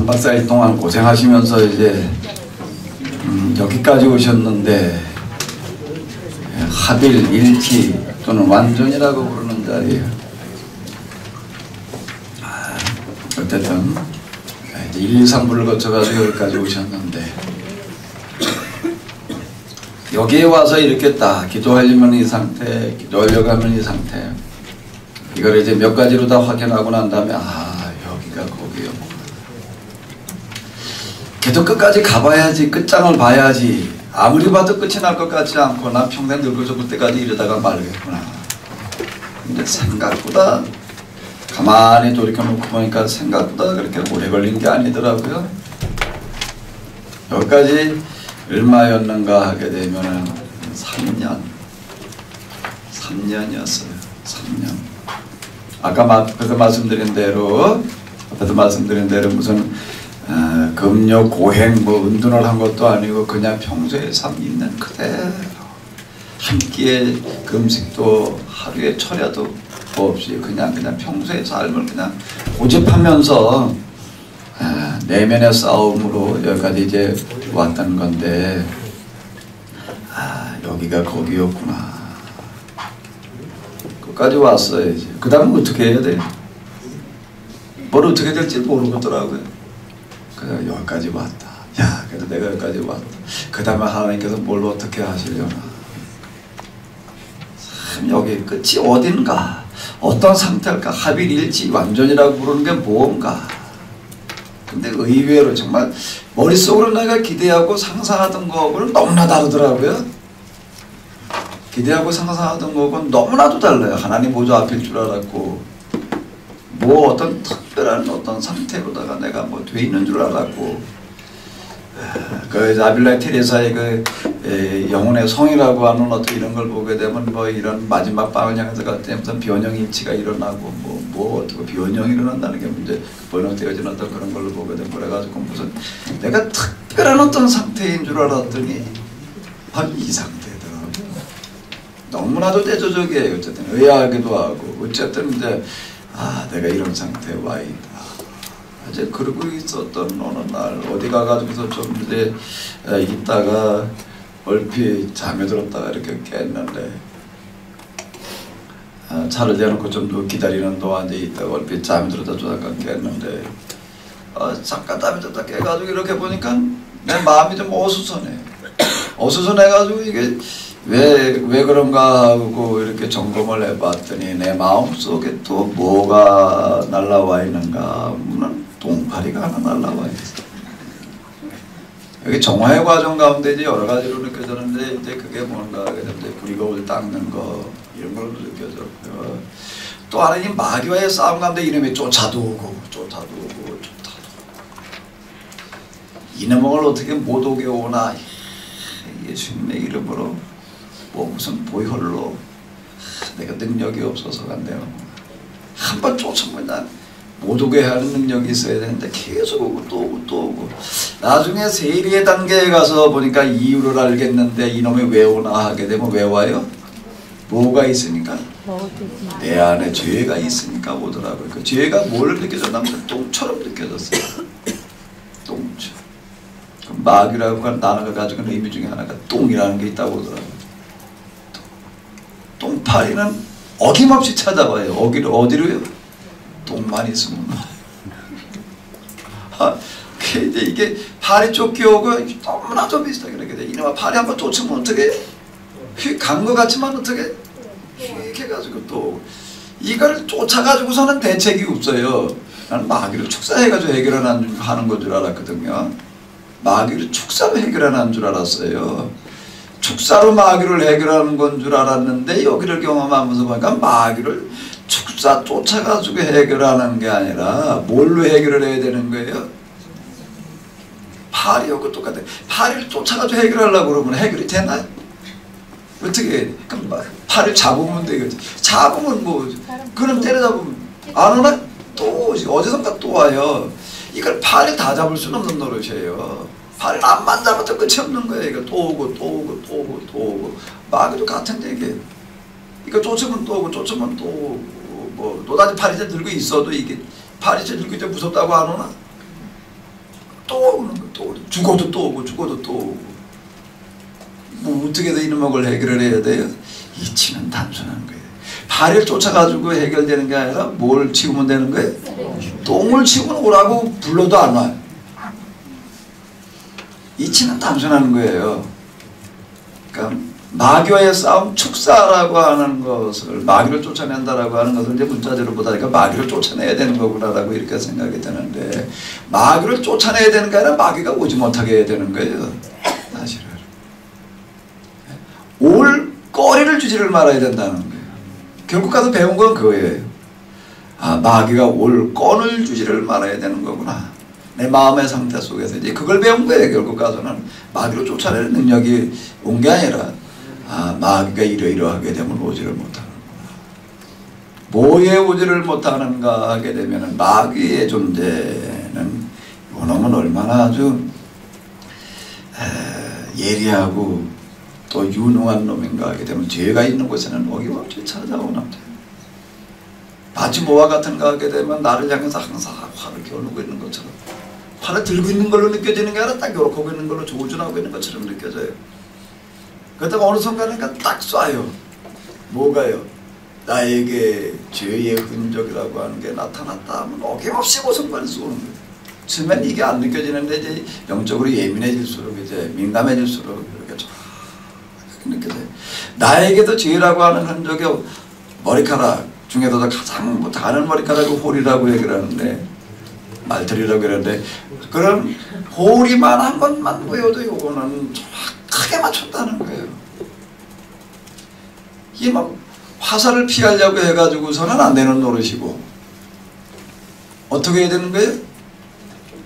박사일 동안 고생하시면서 이제 여기까지 오셨는데 합일, 일치 또는 완전이라고 부르는 자리예요. 어쨌든 이제 1, 2, 3부를 거쳐가지고 여기까지 오셨는데 여기에 와서 이렇게 딱 기도하려면 이 상태, 기도하려고 하면 이 상태, 이걸 이제 몇 가지로 다 확인하고 난 다음에 여기가 거기요. 계속 끝까지 가봐야지, 끝장을 봐야지. 아무리 봐도 끝이 날 것 같지 않고 나 평생 늙어 죽을 때까지 이러다가 말겠구나. 근데 생각보다 가만히 돌이켜놓고 보니까 생각보다 그렇게 오래 걸린 게 아니더라고요. 여기까지 얼마였는가 하게 되면은 3년이었어요. 3년. 아까 앞에서 말씀드린 대로 무슨 금욕, 고행, 운동을 한 것도 아니고 그냥 평소에 삶 있는 그대로 한 끼의 금식도 하루에 철야도 없이 그냥 평소의 삶을 그냥 고집하면서 내면의 싸움으로 여기까지 이제 왔다는 건데 여기가 거기였구나. 끝까지 왔어요. 이제 그 다음은 어떻게 해야 돼요? 뭘 어떻게 될지 모르겠더라고요. 그래서 여기까지 왔다. 그래도 내가 여기까지 왔다. 그 다음에 하나님께서 뭘 어떻게 하시려나. 참 여기 끝이 어딘가, 어떤 상태일까, 합일, 일치, 완전이라고 부르는 게 뭔가. 근데 의외로 정말 머릿속으로 내가 기대하고 상상하던 거하고는 너무나 다르더라고요. 기대하고 상상하던 거하고는 너무나도 달라요. 하나님 보좌 앞일 줄 알았고 어떤 특별한 어떤 상태로다가 내가 돼 있는 줄 알았고 그 아빌라 테레사의 영혼의 성이라고 하는 어떤 이런 걸 보게 되면 이런 마지막 밤을 향해서 같은 무슨 변형일치가 일어나고 어떻게 변형이 일어난다는 게 문제, 번역되어진 어떤 그런 걸로 보게 되면 그래가지고 무슨 내가 특별한 어떤 상태인 줄 알았더니 바로 이 상태더라고요. 너무나도 대조적이에요. 어쨌든 의아하기도 하고 어쨌든 이제 내가 이런 상태에 와 있다. 이제 그러고 있었던 어느 날 어디 가가지고서 좀 이제 있다가 얼핏 잠에 들었다가 이렇게 깼는데 차를 대놓고 좀 더 기다리는 동안 이제 있다가 얼핏 잠에 들었다 잠깐 깼는데 잠깐 잠에 들었다 깨가지고 이렇게 보니까 내 마음이 좀 어수선해가지고 이게 왜 그런가 하고 이렇게 점검을 해봤더니 내 마음속에 또 뭐가 날라와 있는가 하면 똥파리가 하나 날라와 있어. 여기 정화의 과정 가운데 이제 여러 가지로 느껴졌는데 이제 그게 뭔가 하게 되면 이제 불이겁을 닦는 거 이런 걸로 느껴졌고요. 또 하나님 마귀와의 싸움 가운데 이놈이 쫓아도 오고 이놈을 어떻게 못 오게 오나 예수님의 이름으로 무슨 보혈로 내가 능력이 없어서가 안 돼요. 한번 쫓아보면 못 오게 하는 능력이 있어야 되는데 계속 오고 또 오고 나중에 세리의 단계에 가서 보니까 이유를 알겠는데 이놈이 왜 오나 하게 되면 왜 와요? 뭐가 있으니까? 내 안에 죄가 있으니까 오더라고요. 그 죄가 뭘 느껴졌냐면 똥처럼 느껴졌어요. 똥처럼. 마귀라고 하는 단어가 가지고 있는 의미 중에 하나가 똥이라는 게 있다고 하더라고요. 똥파리는 어김없이 찾아와요. 어디로요? 똥만 있으면. 근데 이게 파리 쫓겨오고 너무나 좀 비슷하게 이렇게 돼. 이놈아 파리 한번 쫓으면 어떻게? 휙 간 것 같지만 어떻게? 휙 해가지고 또 이걸 쫓아가지고서는 대책이 없어요. 나는 마귀를 축사해가지고 해결하는 건 줄 알았거든요. 마귀를 축사로 해결하는 줄 알았어요. 축사로 마귀를 해결하는 건 줄 알았는데 여기를 경험하면서 보니까 마귀를 축사 쫓아가지고 해결하는 게 아니라 뭘로 해결을 해야 되는 거예요? 파리하고 똑같아요. 파리를 쫓아가지고 해결하려고 그러면 해결이 되나요? 어떻게 해야 돼? 그럼 파리를 잡으면 되겠지. 잡으면 그럼 때려잡으면 안 오나? 또 어디선가 또 와요. 이걸 파리 다 잡을 수는 없는 노릇이에요. 파리를 안만 잡아도 끝이 없는 거예요. 이거 또 오고 마귀도 같은 얘기예요. 이거 쫓으면 또 오고 또 오고 또다시 파리새 들고 있어도 이게 파리새 들고 이제 무섭다고 안 오나? 또 오는 거야. 또 죽어도 또 오고 죽어도 또 오고. 뭐 어떻게든 이놈의 걸 해결을 해야 돼요? 이치는 단순한 거예요. 파리를 쫓아가지고 해결되는 게 아니라 뭘 치우면 되는 거예요? 똥을 치우면 오라고 불러도 안 와요. 이치는 단순한 거예요. 그러니까 마귀와의 싸움, 축사라고 하는 것을, 마귀를 쫓아낸다라고 하는 것을 이제 문자적으로 보다니까 마귀를 쫓아내야 되는 거구나라고 이렇게 생각이 드는데, 마귀를 쫓아내야 되는 게 아니라 마귀가 오지 못하게 해야 되는 거예요. 사실은 올 거리를 주지를 말아야 된다는 거예요. 결국 가서 배운 건 그거예요. 아, 마귀가 올 건을 주지를 말아야 되는 거구나. 내 마음의 상태 속에서 이제 그걸 배운 거예요. 결국 가서는 마귀로 쫓아내는 능력이 온 게 아니라, 아, 마귀가 이러이러하게 되면 오지를 못하는구나. 뭐에 오지를 못하는가 하게 되면 마귀의 존재는 이놈은 얼마나 아주 예리하고 또 유능한 놈인가 하게 되면 죄가 있는 곳에는 어김없이 찾아오는 거예요. 마치 모와 같은가 하게 되면 나를 향해서 항상 활을 겨누고 있는 것처럼, 활을 들고 있는 걸로 느껴지는 게 아니라 딱 요렇게 있는 걸로 조준하고 있는 것처럼 느껴져요. 그러다가 어느 순간에 딱 쏴요. 뭐가요? 나에게 죄의 흔적이라고 하는 게 나타났다 하면 어김없이 그 순간에 쏘는 거예요. 처음엔 이게 안 느껴지는데 이제 영적으로 예민해질수록, 이제 민감해질수록 이렇게 쫙 느껴져요. 나에게도 죄라고 하는 흔적이, 머리카락 중에서도 가장 가는 머리카락이 홀이라고 얘기를 하는데, 말털이라고 그러는데, 그런 홀이만한 것만 보여도 요거는 정확하게 맞춘다는 거예요. 이게 막 화살을 피하려고 해가지고서는 안 되는 노릇이고, 어떻게 해야 되는 거예요?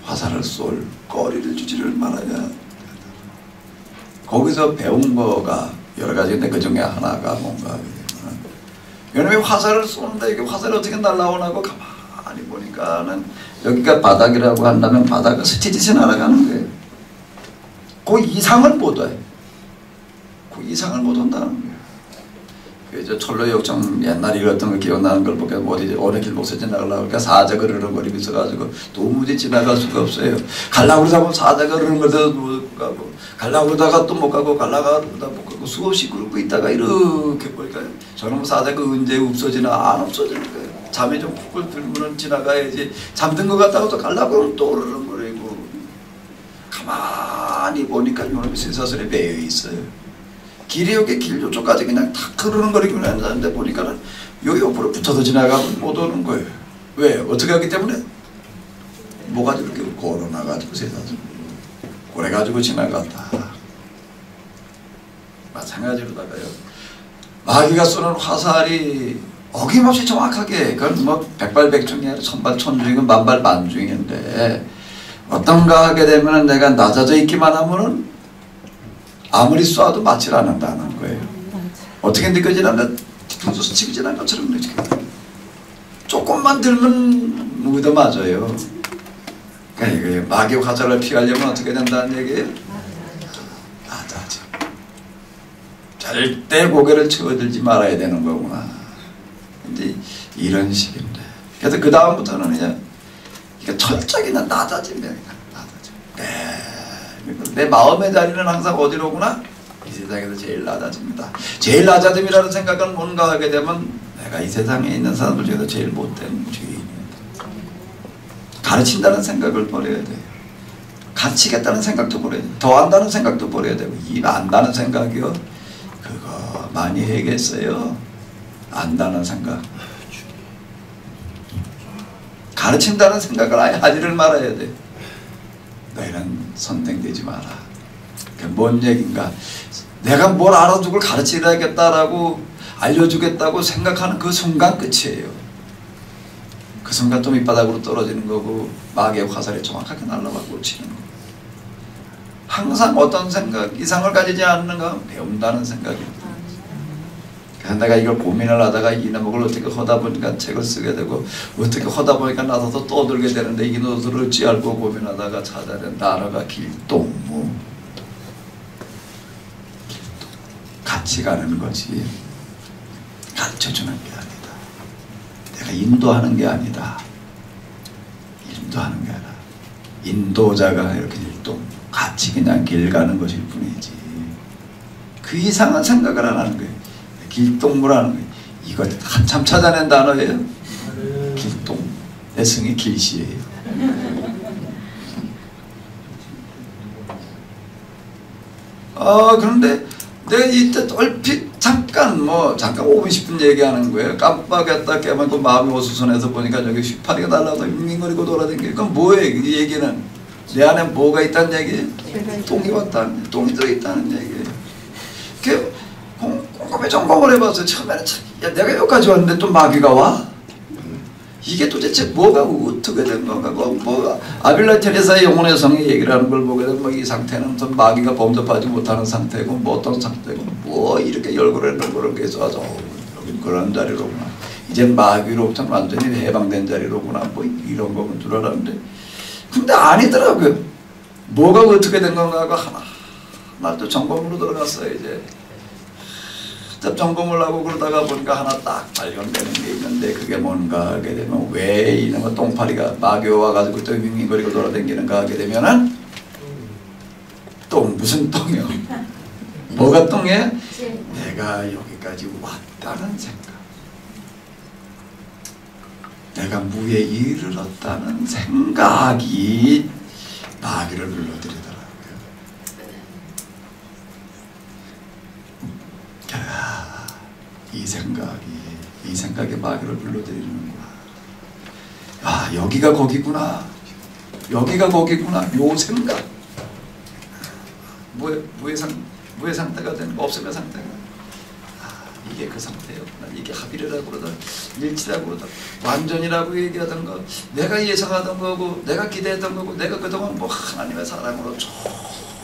화살을 쏠 거리를 주지를 말아야. 거기서 배운 거가 여러 가지인데 그 중에 하나가 뭔가, 왜냐면 화살을 쏘는데 이게 화살이 어떻게 날라오나고 가만히 보니까는 여기가 바닥이라고 한다면 바닥은 스치듯이 날아가는 거예요. 그 이상을 못 와요. 그 이상을 못 온다는 거예요. 그 철로역정 옛날에 읽었던 거 기억나는 걸 보니까 어디 어느 길목에서 지나가려고 하니까 사자가 흐르는거리고 있어가지고 도무지 지나갈 수가 없어요. 가려고 그러다 사자가 흐르는거리도 못 가고, 가려고 그러다가 또 못 가고, 가려고 그러다 못 가고, 수없이 그러고 있다가 이렇게 보니까 저놈 사자가 언제 없어지나 안 없어지는 거예요. 잠이 좀 쿡을 들고는 지나가야지, 잠든 것 같다고 또 가려고 하면 또 흐르는거리고, 가만히 보니까 이놈이 쇠사슬에 매여 있어요. 길이 여기 길 요쪽까지 그냥 탁 흐르는거리기만 했는데 보니까는 요 옆으로 붙어서 지나가면 못 오는 거예요. 왜? 어떻게 하기 때문에? 뭐가 이렇게 걸어놔가지고 쇠사슬 그래가지고 지나갔다. 마찬가지로다가요, 마귀가 쏘는 화살이 어김없이 정확하게, 그건 뭐 백발백중이 아니라 천발천중이고 만발만중인데, 어떤가 하게 되면 내가 낮아져 있기만 하면은 아무리 쏴도 맞질 않는다는 거예요. 어떻게 느껴지냐면 뒤통수 치고 지난 것처럼 느껴져요. 조금만 들면 무더 맞아요. 그러니까 마귀 화살을 피하려면 어떻게 된다는 얘기예요? 낮아져. 절대 고개를 쳐들지 말아야 되는 거구나. 이제 이런 식인데, 그래서 그 다음부터는 그냥 철저히 낮아지면 낮아져. 내 마음의 자리는 항상 어디로 오구나? 이 세상에서 제일 낮아집니다. 제일 낮아짐이라는 생각을 뭔가 하게 되면 내가 이 세상에 있는 사람들 중에서 제일 못된 죄인이다. 가르친다는 생각을 버려야 돼요. 가르치겠다는 생각도 버려야 돼요. 더 안다는 생각도 버려야 되고, 이 안다는 생각이요, 그거 많이 해야겠어요. 안다는 생각. 가르친다는 생각을 아예 하지를 말아야 돼. 너희는 선택되지 마라. 그게 뭔 얘기인가? 내가 뭘 알아두고 가르치려겠다라고 알려주겠다고 생각하는 그 순간 끝이에요. 그 순간 또 밑바닥으로 떨어지는 거고, 마귀의 화살이 정확하게 날아와 꽂히는 거고. 항상 어떤 생각, 이상을 가지지 않는가? 배운다는 생각입니다. 그래서 내가 이걸 고민을 하다가 이놈을 어떻게 하다 보니까 책을 쓰게 되고, 어떻게 하다 보니까 나서도 떠들게 되는데, 이 노릇을 어찌 알고 고민하다가 찾아낸 단어가 길동무. 같이 가는 거지, 가르쳐주는 게 아니다. 내가 인도하는 게 아니다. 인도하는 게 아니라 인도자가 이렇게 일동 같이 그냥 길 가는 것일 뿐이지 그 이상한 생각을 안 하는 거예요. 길동무라는 거예요. 이거 한참 찾아낸 단어예요. 길동. 애승이 길시예요. 그런데 내가 이때 얼핏 잠깐 5분 10분 얘기하는 거예요. 깜빡했다 깨면 그 마음이 어수선해서 보니까 저기 휘파리가 날라서 윙윙거리고 돌아다니고 그건 뭐예요? 이 얘기는 내 안에 뭐가 있다는 얘기예요? 똥이 왔다는 똥이 들어있다는 얘기예요. 그 꼼꼼히 점검을 해봤어요. 처음에는 야, 내가 여기까지 왔는데 또 마귀가 와? 이게 도대체 뭐가 어떻게 된 건가? 아빌라 테레사의 영혼의 성의 얘기를 하는 걸 보게 되면 이 상태는 좀 마귀가 범접하지 못하는 상태고 어떤 상태고 이렇게 열거를 계속 하죠. 여기 그런 자리로구나. 이제 마귀로부터 완전히 해방된 자리로구나. 이런 거인 줄 알았는데 근데 아니더라고요. 뭐가 어떻게 된 건가 하고 하나 또 점검으로 들어갔어요. 이제 점검을 하고 그러다가 보니까 하나 딱 발견되는 게 있는데 그게 뭔가 하게 되면 왜 이놈의 똥파리가 마귀가 와가지고 또 윙윙거리고 돌아다니는가 하게 되면은 똥 무슨 똥이요? 뭐가 똥이에요? 내가 여기까지 왔다는 생각, 내가 무에 이르렀다는 생각이 마귀를 불러들이더라고요. 이 생각이 마귀를 불러들이는구나. 여기가 거기구나. 여기가 거기구나. 요 생각. 무의 상태가 되는 거, 없음의 상태가. 이게 그 상태였구나. 이게 합의라고 그러다, 일치라고 그러다, 완전이라고 얘기하던 거, 내가 예상하던 거고, 내가 기대했던 거고, 내가 그동안 하나님의 사랑으로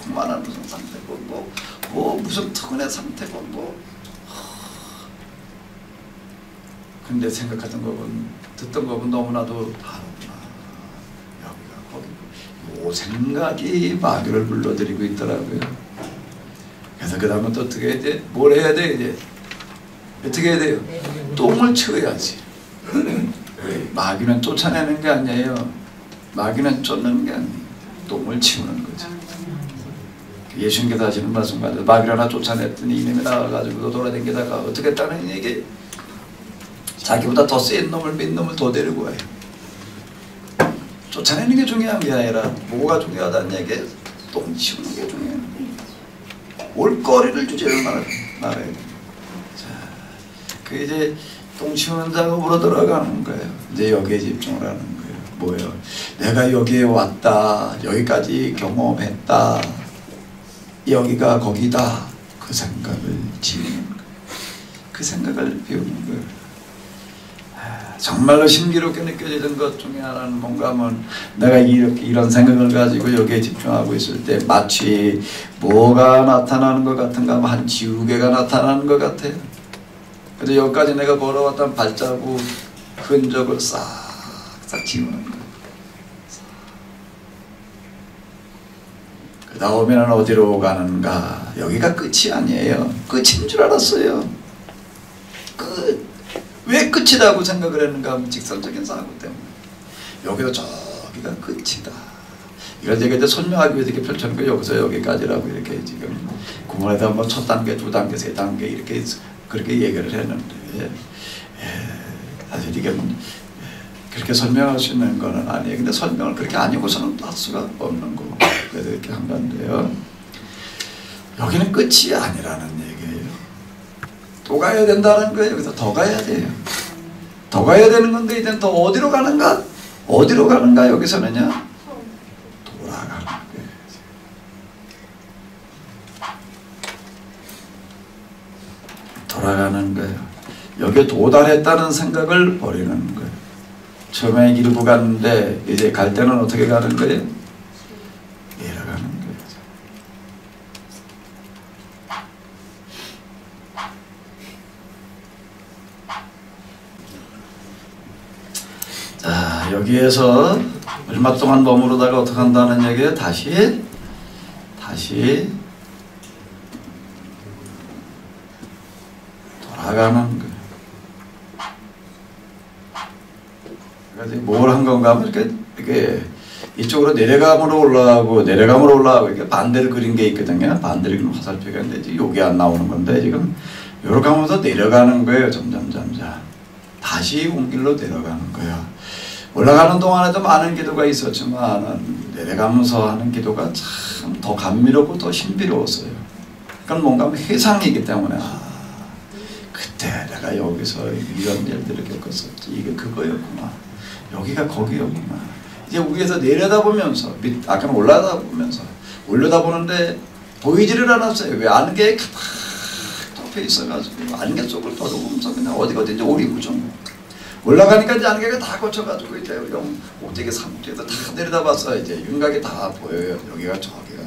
충만한 무슨 상태고, 무슨 특권의 상태고, 근데 생각하던 거군, 듣던 거군 너무나도 다르구나. 여기가 거기고. 요 생각이 마귀를 불러들이고 있더라고요. 그래서 그 다음은 또 어떻게 해야 돼? 뭘 해야 돼 이제? 어떻게 해야 돼요? 똥을 치워야지. 마귀는 쫓아내는 게 아니에요. 마귀는 쫓는 게 아니에요. 똥을 치우는 거죠. 예수님께서 하시는 말씀 같아요. 마귀를 하나 쫓아냈더니 이놈이 나와가지고 돌아다니다가 어떻게 했다는 얘기? 자기보다 더 센 놈을 몇 놈을 더 데리고 와요. 쫓아내는 게 중요한 게 아니라 뭐가 중요하다는 얘기예요? 똥 치우는 게 중요해요. 올거리를 주제를 말해야 돼요. 자, 이제 똥 치우는 작업으로 들어가는 거예요. 이제 여기에 집중을 하는 거예요. 뭐예요? 내가 여기에 왔다. 여기까지 경험했다. 여기가 거기다. 그 생각을 지우는 거예요. 그 생각을 비우는 거예요. 정말로 신기롭게 느껴지는 것 중에 하나는 뭔가 하면 내가 이런 생각을 가지고 여기에 집중하고 있을 때 마치 뭐가 나타나는 것 같은가 하면 한 지우개가 나타나는 것 같아요. 그래서 여기까지 내가 걸어왔던 발자국 흔적을 싹싹 지우는 거예요. 그 다음에는 어디로 가는가? 여기가 끝이 아니에요. 끝인 줄 알았어요. 끝. 왜 끝이라고 생각을 했는가 하면 직선적인 사고 때문에 여기서 저기가 끝이다. 이걸 제가 이제 설명하기 위해서 이렇게 펼쳐놓은 거 여기서 여기까지라고 이렇게 지금 구문에다 첫 단계, 두 단계, 세 단계 이렇게 그렇게 얘기를 했는데 사실 이게 그렇게 설명할 수 있는 거는 아니에요. 근데 설명을 그렇게 아니고서는 할 수가 없는 거고 그래서 이렇게 한 건데요. 여기는 끝이 아니라는 얘기예요. 또 가야 된다는 거예요. 여기서 더 가야 돼요. 더 가야 되는 건데 이제 더 어디로 가는가? 어디로 가는가 여기서는요? 돌아가는 거예요. 돌아가는 거예요. 여기에 도달했다는 생각을 버리는 거예요. 처음에 일부 갔는데 이제 갈 때는 어떻게 가는 거예요? 내려가는 거예요. 자, 여기에서 얼마 동안 머무르다가 어떻게 한다는 얘기예요? 다시 돌아가는 거예요. 그래서 뭘 한 건가 하면 이렇게 이쪽으로 내려감으로 올라가고 내려감으로 올라가고 이렇게 반대로 그린 게 있거든요. 반대로 그린 화살표가 있는데 여기 안 나오는 건데 지금 이렇게 하면서 내려가는 거예요. 점점. 다시 온 길로 내려가는 거야. 올라가는 동안에도 많은 기도가 있었지만 내려가면서 하는 기도가 참 더 감미롭고 더 신비로웠어요. 그건 뭔가 회상이기 때문에 그때 내가 여기서 이런 일들을 겪었었지. 이게 그거였구나. 여기가 거기였구나. 이제 위에서 내려다보면서 아까는 올려다보는데 보이지를 않았어요. 왜? 안개에 가득 덮여 있어가지고 안개 속을 더듬으면서 그냥 어디든지 오리무중. 올라가니까 이제 안개가 다 거쳐가지고 이제 꼭대기 산쪽에서 다 내려다봤어. 이제 윤곽이 다 보여요. 여기가 저기가.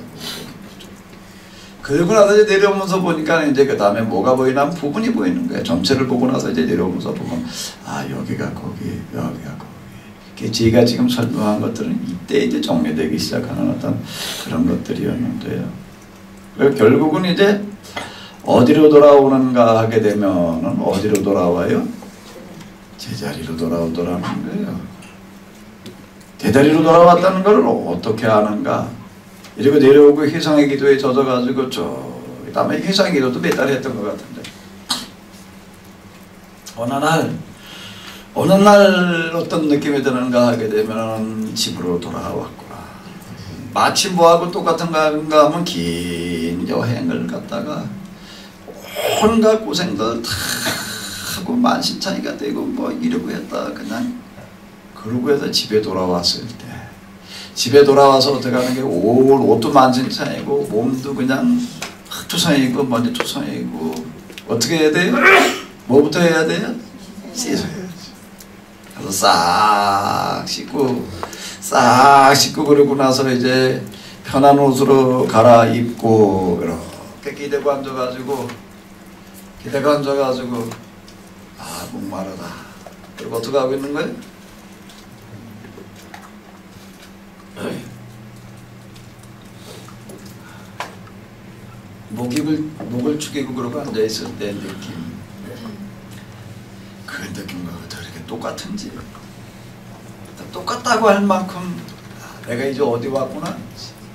그러고 나서 이제 내려오면서 보니까 이제 그 다음에 뭐가 보이나 부분이 보이는 거예요. 전체를 보고 나서 이제 내려오면서 보면 여기가 거기, 여기가 거기. 제가 지금 설명한 것들은 이때 이제 정리되기 시작하는 어떤 그런 것들이었는데요. 그리고 결국은 이제 어디로 돌아오는가 하게 되면은 어디로 돌아와요? 제자리로 돌아오더라는 거예요. 제자리로 돌아왔다는 것을 어떻게 아는가? 이러고 내려오고 희성의 기도에 젖어가지고 그 다음에 희성의 기도도 몇 달 했던 것 같은데 어느 날 어떤 느낌이 드는가 하게 되면 집으로 돌아왔구나. 마치 뭐하고 똑같은가 하면 긴 여행을 갔다가 온갖 고생들 다 하고 만신창이가 되고 뭐 이러고 했다 그냥 그러고 해서 집에 돌아왔을 때 집에 돌아와서 어떻게 하는 게 옷도 만신창이고 몸도 그냥 흑투성이고 먼지 투성이고 어떻게 해야 돼요? 뭐부터 해야 돼요? 씻어야지. 그래서 싹 씻고 그러고 나서 이제 편한 옷으로 갈아입고 이렇게 기대고 앉아가지고 목마르다. 그리고 어떻게 하고 있는 거예요? 목을 축이고 그러고 앉아있을 때 느낌. 그 느낌과 이렇게 똑같은지 똑같다고 할 만큼 내가 이제 어디 왔구나?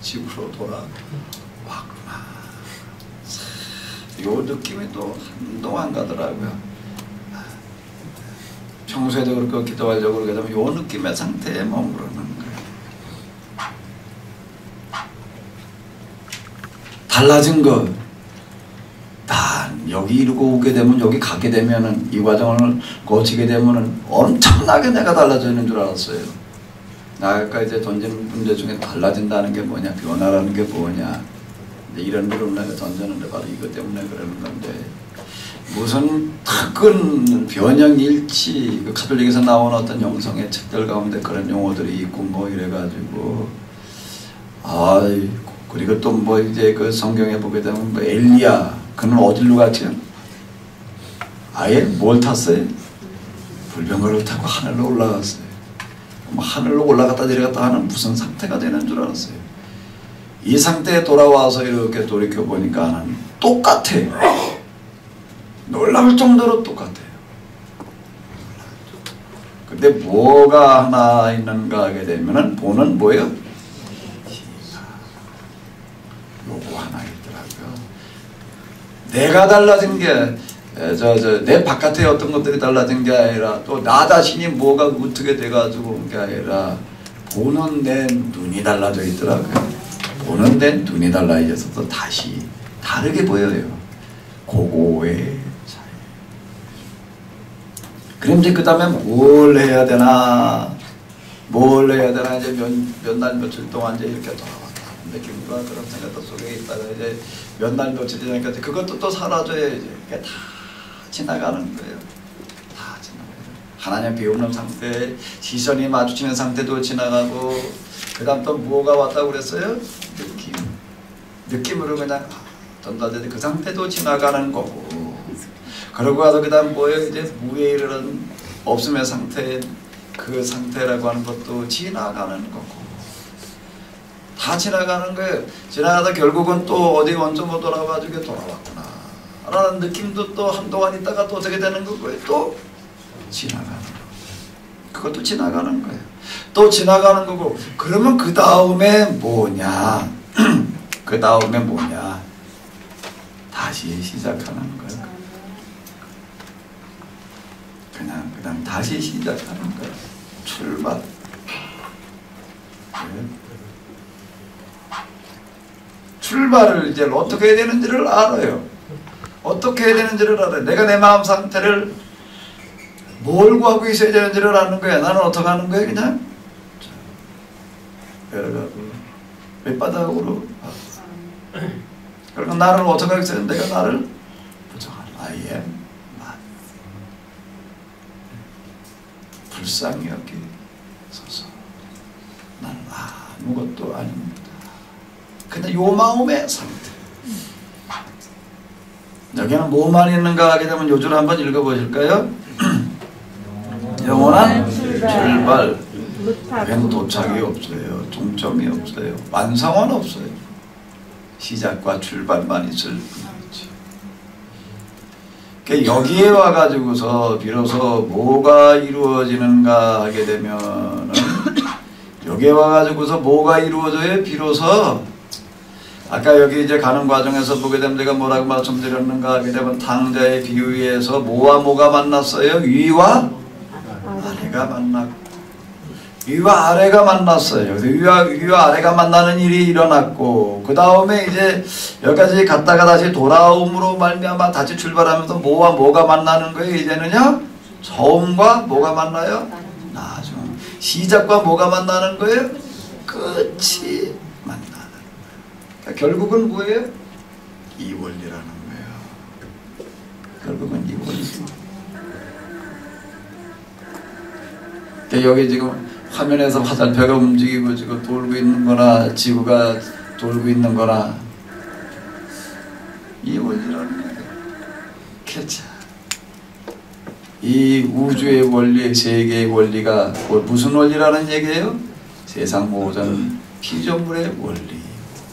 집으로 돌아왔구나. 요 느낌이 또 한동안 가더라고요. 평소에도 그렇고 기도하려고 그러게 되면 요 느낌의 상태에 머무르는 거예요. 달라진 것. 단 여기 이루고 오게 되면 여기 가게 되면은 이 과정을 거치게 되면은 엄청나게 내가 달라지는 줄 알았어요. 아까 이제 던지는 문제 중에 달라진다는 게 뭐냐, 변화라는 게 뭐냐. 이런 걸 내가 던졌는데 바로 이것 때문에 그러는 건데 무슨 큰 변형일치 그 가톨릭에서 나온 어떤 영성의 책들 가운데 그런 용어들이 있고 뭐 이래가지고 그리고 또 뭐 이제 그 성경에 보게 되면 뭐 엘리야 그는 어디로 갔죠? 아예 뭘 탔어요? 불병거를 타고 하늘로 올라갔어요. 뭐 하늘로 올라갔다 내려갔다 하는 무슨 상태가 되는 줄 알았어요. 이 상태에 돌아와서 이렇게 돌이켜보니까 똑같아요. 놀라울 정도로 똑같아요. 근데 뭐가 하나 있는가 하게 되면은 보는 뭐예요? 요거 하나 있더라고요. 내가 달라진 게 내 바깥에 어떤 것들이 달라진 게 아니라 또 나 자신이 뭐가 어떻게 돼가지고 온 게 아니라 보는 내 눈이 달라져 있더라고요. 보는 내 눈이 달라져서 또 다시 다르게 보여요. 그거의 차이. 그럼 이제 그 다음에 뭘 해야 되나 이제 몇 날 며칠 동안 이제 이렇게 돌아왔다. 느낌과 그런 생각들 속에 있다가 이제 몇 날 며칠 지나니까 그것도 또 사라져야지. 이게 다 지나가는 거예요. 다 지나가요. 하나님 배우는 상태, 시선이 마주치는 상태도 지나가고 그 다음 또 뭐가 왔다고 그랬어요? 느낌으로 그냥 전달되는 그 상태도 지나가는 거고 그러고 와서 그 다음 뭐예요? 이제 무에 이르는 없음의 상태 그 상태라고 하는 것도 지나가는 거고 다 지나가는 거예요. 지나가다 결국은 또 어디 먼저 못 돌아가지고 돌아왔구나 라는 느낌도 또 한동안 있다가 또 어떻게 되는 거고요? 또 지나가는 거. 그것도 지나가는 거예요. 또 지나가는 거고. 그러면 그 다음에 뭐냐? 그 다음에 뭐냐? 다시 시작하는 거예요. 그냥 다시 시작하는 거예요. 출발. 네. 출발을 이제 어떻게 해야 되는지를 알아요. 어떻게 해야 되는지를 알아요. 내가 내 마음 상태를 뭘 구하고 있어야 되는지를 아는 거야. 나는 어떻게 하는 거야? 그냥 내려가고 밑바닥으로. 그러면 나를 어떻게 하겠어요? 내가 나를 부정하는 I am not. 불쌍히 여기소서. 나는 아무것도 아닙니다. 그냥 요 마음의 상태. 여기는 뭐만 있는가 하게 되면 요 줄 한번 읽어보실까요? 영원한 출발. 여기는 도착이 없어요. 종점이 없어요. 완성은 없어요. 시작과 출발만 있을 뿐이지. 그러니까 여기에 와가지고서 비로소 뭐가 이루어지는가 하게 되면은 여기에 와가지고서 뭐가 이루어져요? 비로소 아까 여기 이제 가는 과정에서 보게 되면 제가 뭐라고 말씀드렸는가 하게 되면 탕자의 비유에서 뭐와 뭐가 만났어요? 위와 아래가 만났고 위와 아래가 만났어요. 위와 아래가 만나는 일이 일어났고 그 다음에 이제 여기까지 갔다가 다시 돌아옴으로 말미암아 다시 출발하면서 뭐와 뭐가 만나는 거예요? 이제는요 처음과 뭐가 만나요? 나중. 시작과 뭐가 만나는 거예요? 끝이 만나는 거예요. 그러니까 결국은 뭐예요? 이 원리라는 거예요. 결국은 이 원리. 그러니까 여기 지금 화면에서 화살표가 움직이고 지금 돌고 있는 거나 지구가 돌고 있는 거나 이 원리라는 거예요. 캐치. 이 우주의 원리, 세계의 원리가 무슨 원리라는 얘기예요? 세상 모든 피조물의 원리.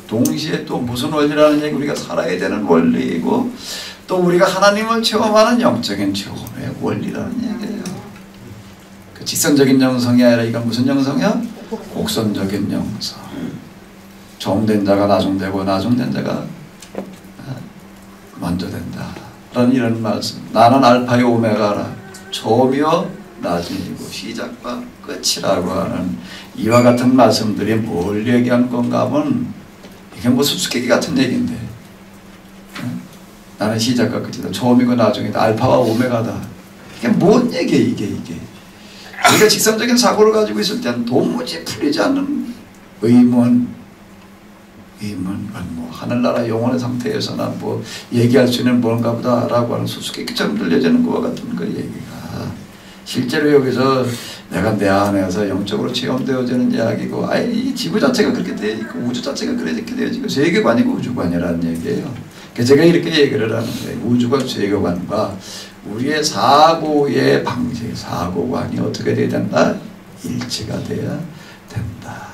동시에 또 무슨 원리라는 얘기? 우리가 살아야 되는 원리이고 또 우리가 하나님을 체험하는 영적인 체험의 원리라는 얘기예요. 그 직선적인 영성이 아니라 이건 무슨 영성이야? 곡선적인 영성. 정된 자가 나중되고 나중된 자가 먼저 된다. 라는 이런 말씀. 나는 알파요 오메가라. 처음이요 나중이고 시작과 끝이라고 하는 이와 같은 말씀들이 뭘 얘기한 건가 하면 이게 뭐 수수께끼 같은 얘기인데 나는 시작과 끝이다. 처음이고 나중이다. 알파와 오메가다. 이게 뭔 얘기야 이게. 우리가 직선적인 사고를 가지고 있을 때는 도무지 풀리지 않는 의문, 뭐 하늘나라 영혼의 상태에서나 뭐 얘기할 수 있는 뭔가 보다라고 하는 수수께끼처럼 들려지는 것과 같은 그 얘기가 실제로 여기서 내가 내 안에서 영적으로 체험되어지는 이야기고 이 지구 자체가 그렇게 되어 있고 우주 자체가 그렇게 되어지고 세계관이고 우주관이라는 얘기예요. 그래서 제가 이렇게 얘기를 하는 거예요. 우주관, 세계관과 우리의 사고의 방식, 사고관이 어떻게 돼야 된다? 일치가 돼야 된다.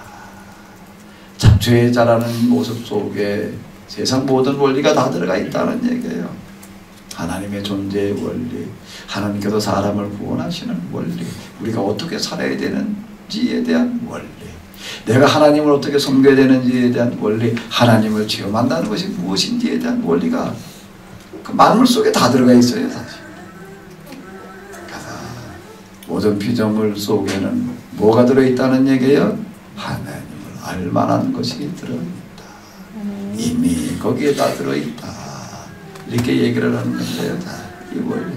잡초에 자라는 모습 속에 세상 모든 원리가 다 들어가 있다는 얘기예요. 하나님의 존재의 원리, 하나님께서 사람을 구원하시는 원리, 우리가 어떻게 살아야 되는지에 대한 원리, 내가 하나님을 어떻게 섬겨야 되는지에 대한 원리, 하나님을 체험한다는 것이 무엇인지에 대한 원리가 그 만물 속에 다 들어가 있어요, 사실. 모든 피조물 속에는 뭐가 들어있다는 얘기예요? 하나님을 알만한 것이 들어있다. 이미 거기에 다 들어있다. 이렇게 얘기를 하는 건데요. 이 원리.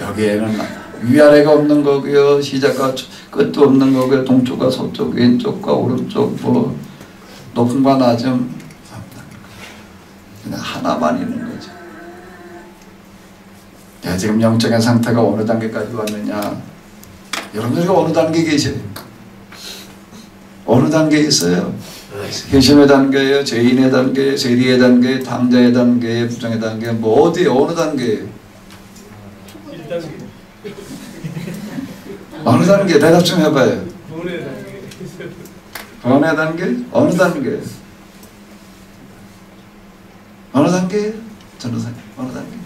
여기에는 위아래가 없는 거고요. 시작과 끝도 없는 거고요. 동쪽과 서쪽, 왼쪽과 오른쪽, 뭐 높음과 낮음 그냥 하나만 있는 거죠. 야, 지금 영적인 상태가 어느 단계까지 왔느냐? 여러분들이 어느 단계에 계세요? 어느 단계에 있어요? 회심의 단계예요? 죄인의 단계예요? 세리의 단계예요? 탕자의 단계예요? 부정의 단계예요? 뭐 어디에 어느 단계예요? 1단계. 어느 단계? 대답 좀 해봐요. 본의 단계. 본의 단계? 어느 단계? 어느 단계예요? 전도사님 어느 단계?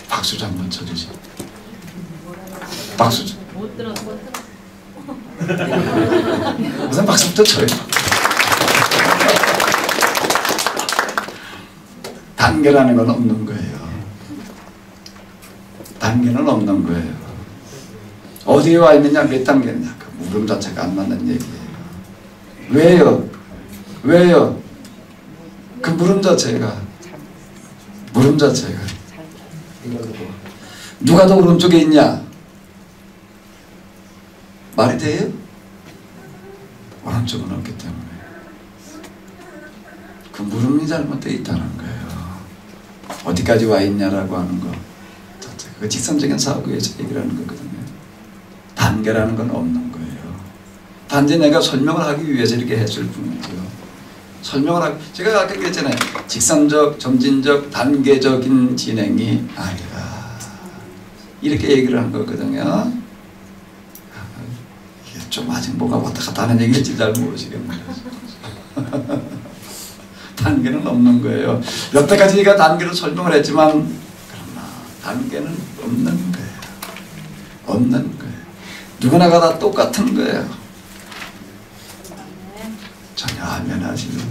박수 좀 한번 쳐주시죠. 박수 쳐. 못 들었어. 우선 박수부터 쳐요. 단계라는 건 없는 거예요. 단계는 없는 거예요. 어디에 와 있느냐, 몇 단계냐, 그 물음 자체가 안 맞는 얘기예요. 왜요? 왜요? 그 물음 자체가 누가 더 오른쪽에 있냐? 말이 돼요? 오른쪽은 없기 때문에 그 물음이 잘못되어 있다는 거예요. 어디까지 와 있냐라고 하는 거 자체가 그 직선적인 사고에서 얘기를 하는 거거든요. 단계라는 건 없는 거예요. 단지 내가 설명을 하기 위해서 이렇게 했을 뿐이죠. 설명을 하기, 제가 아까 그랬잖아요. 직선적, 점진적, 단계적인 진행이 아니라 이렇게 얘기를 한 거거든요. 이게 좀 아직 뭐가 왔다 갔다 하는 얘기일지 잘 모르시겠네요. 단계는 없는 거예요. 여태까지 제가 단계로 설명을 했지만 그러나 단계는 없는 거예요. 없는 거예요. 누구나가 다 똑같은 거예요. 전혀 아멘 하시는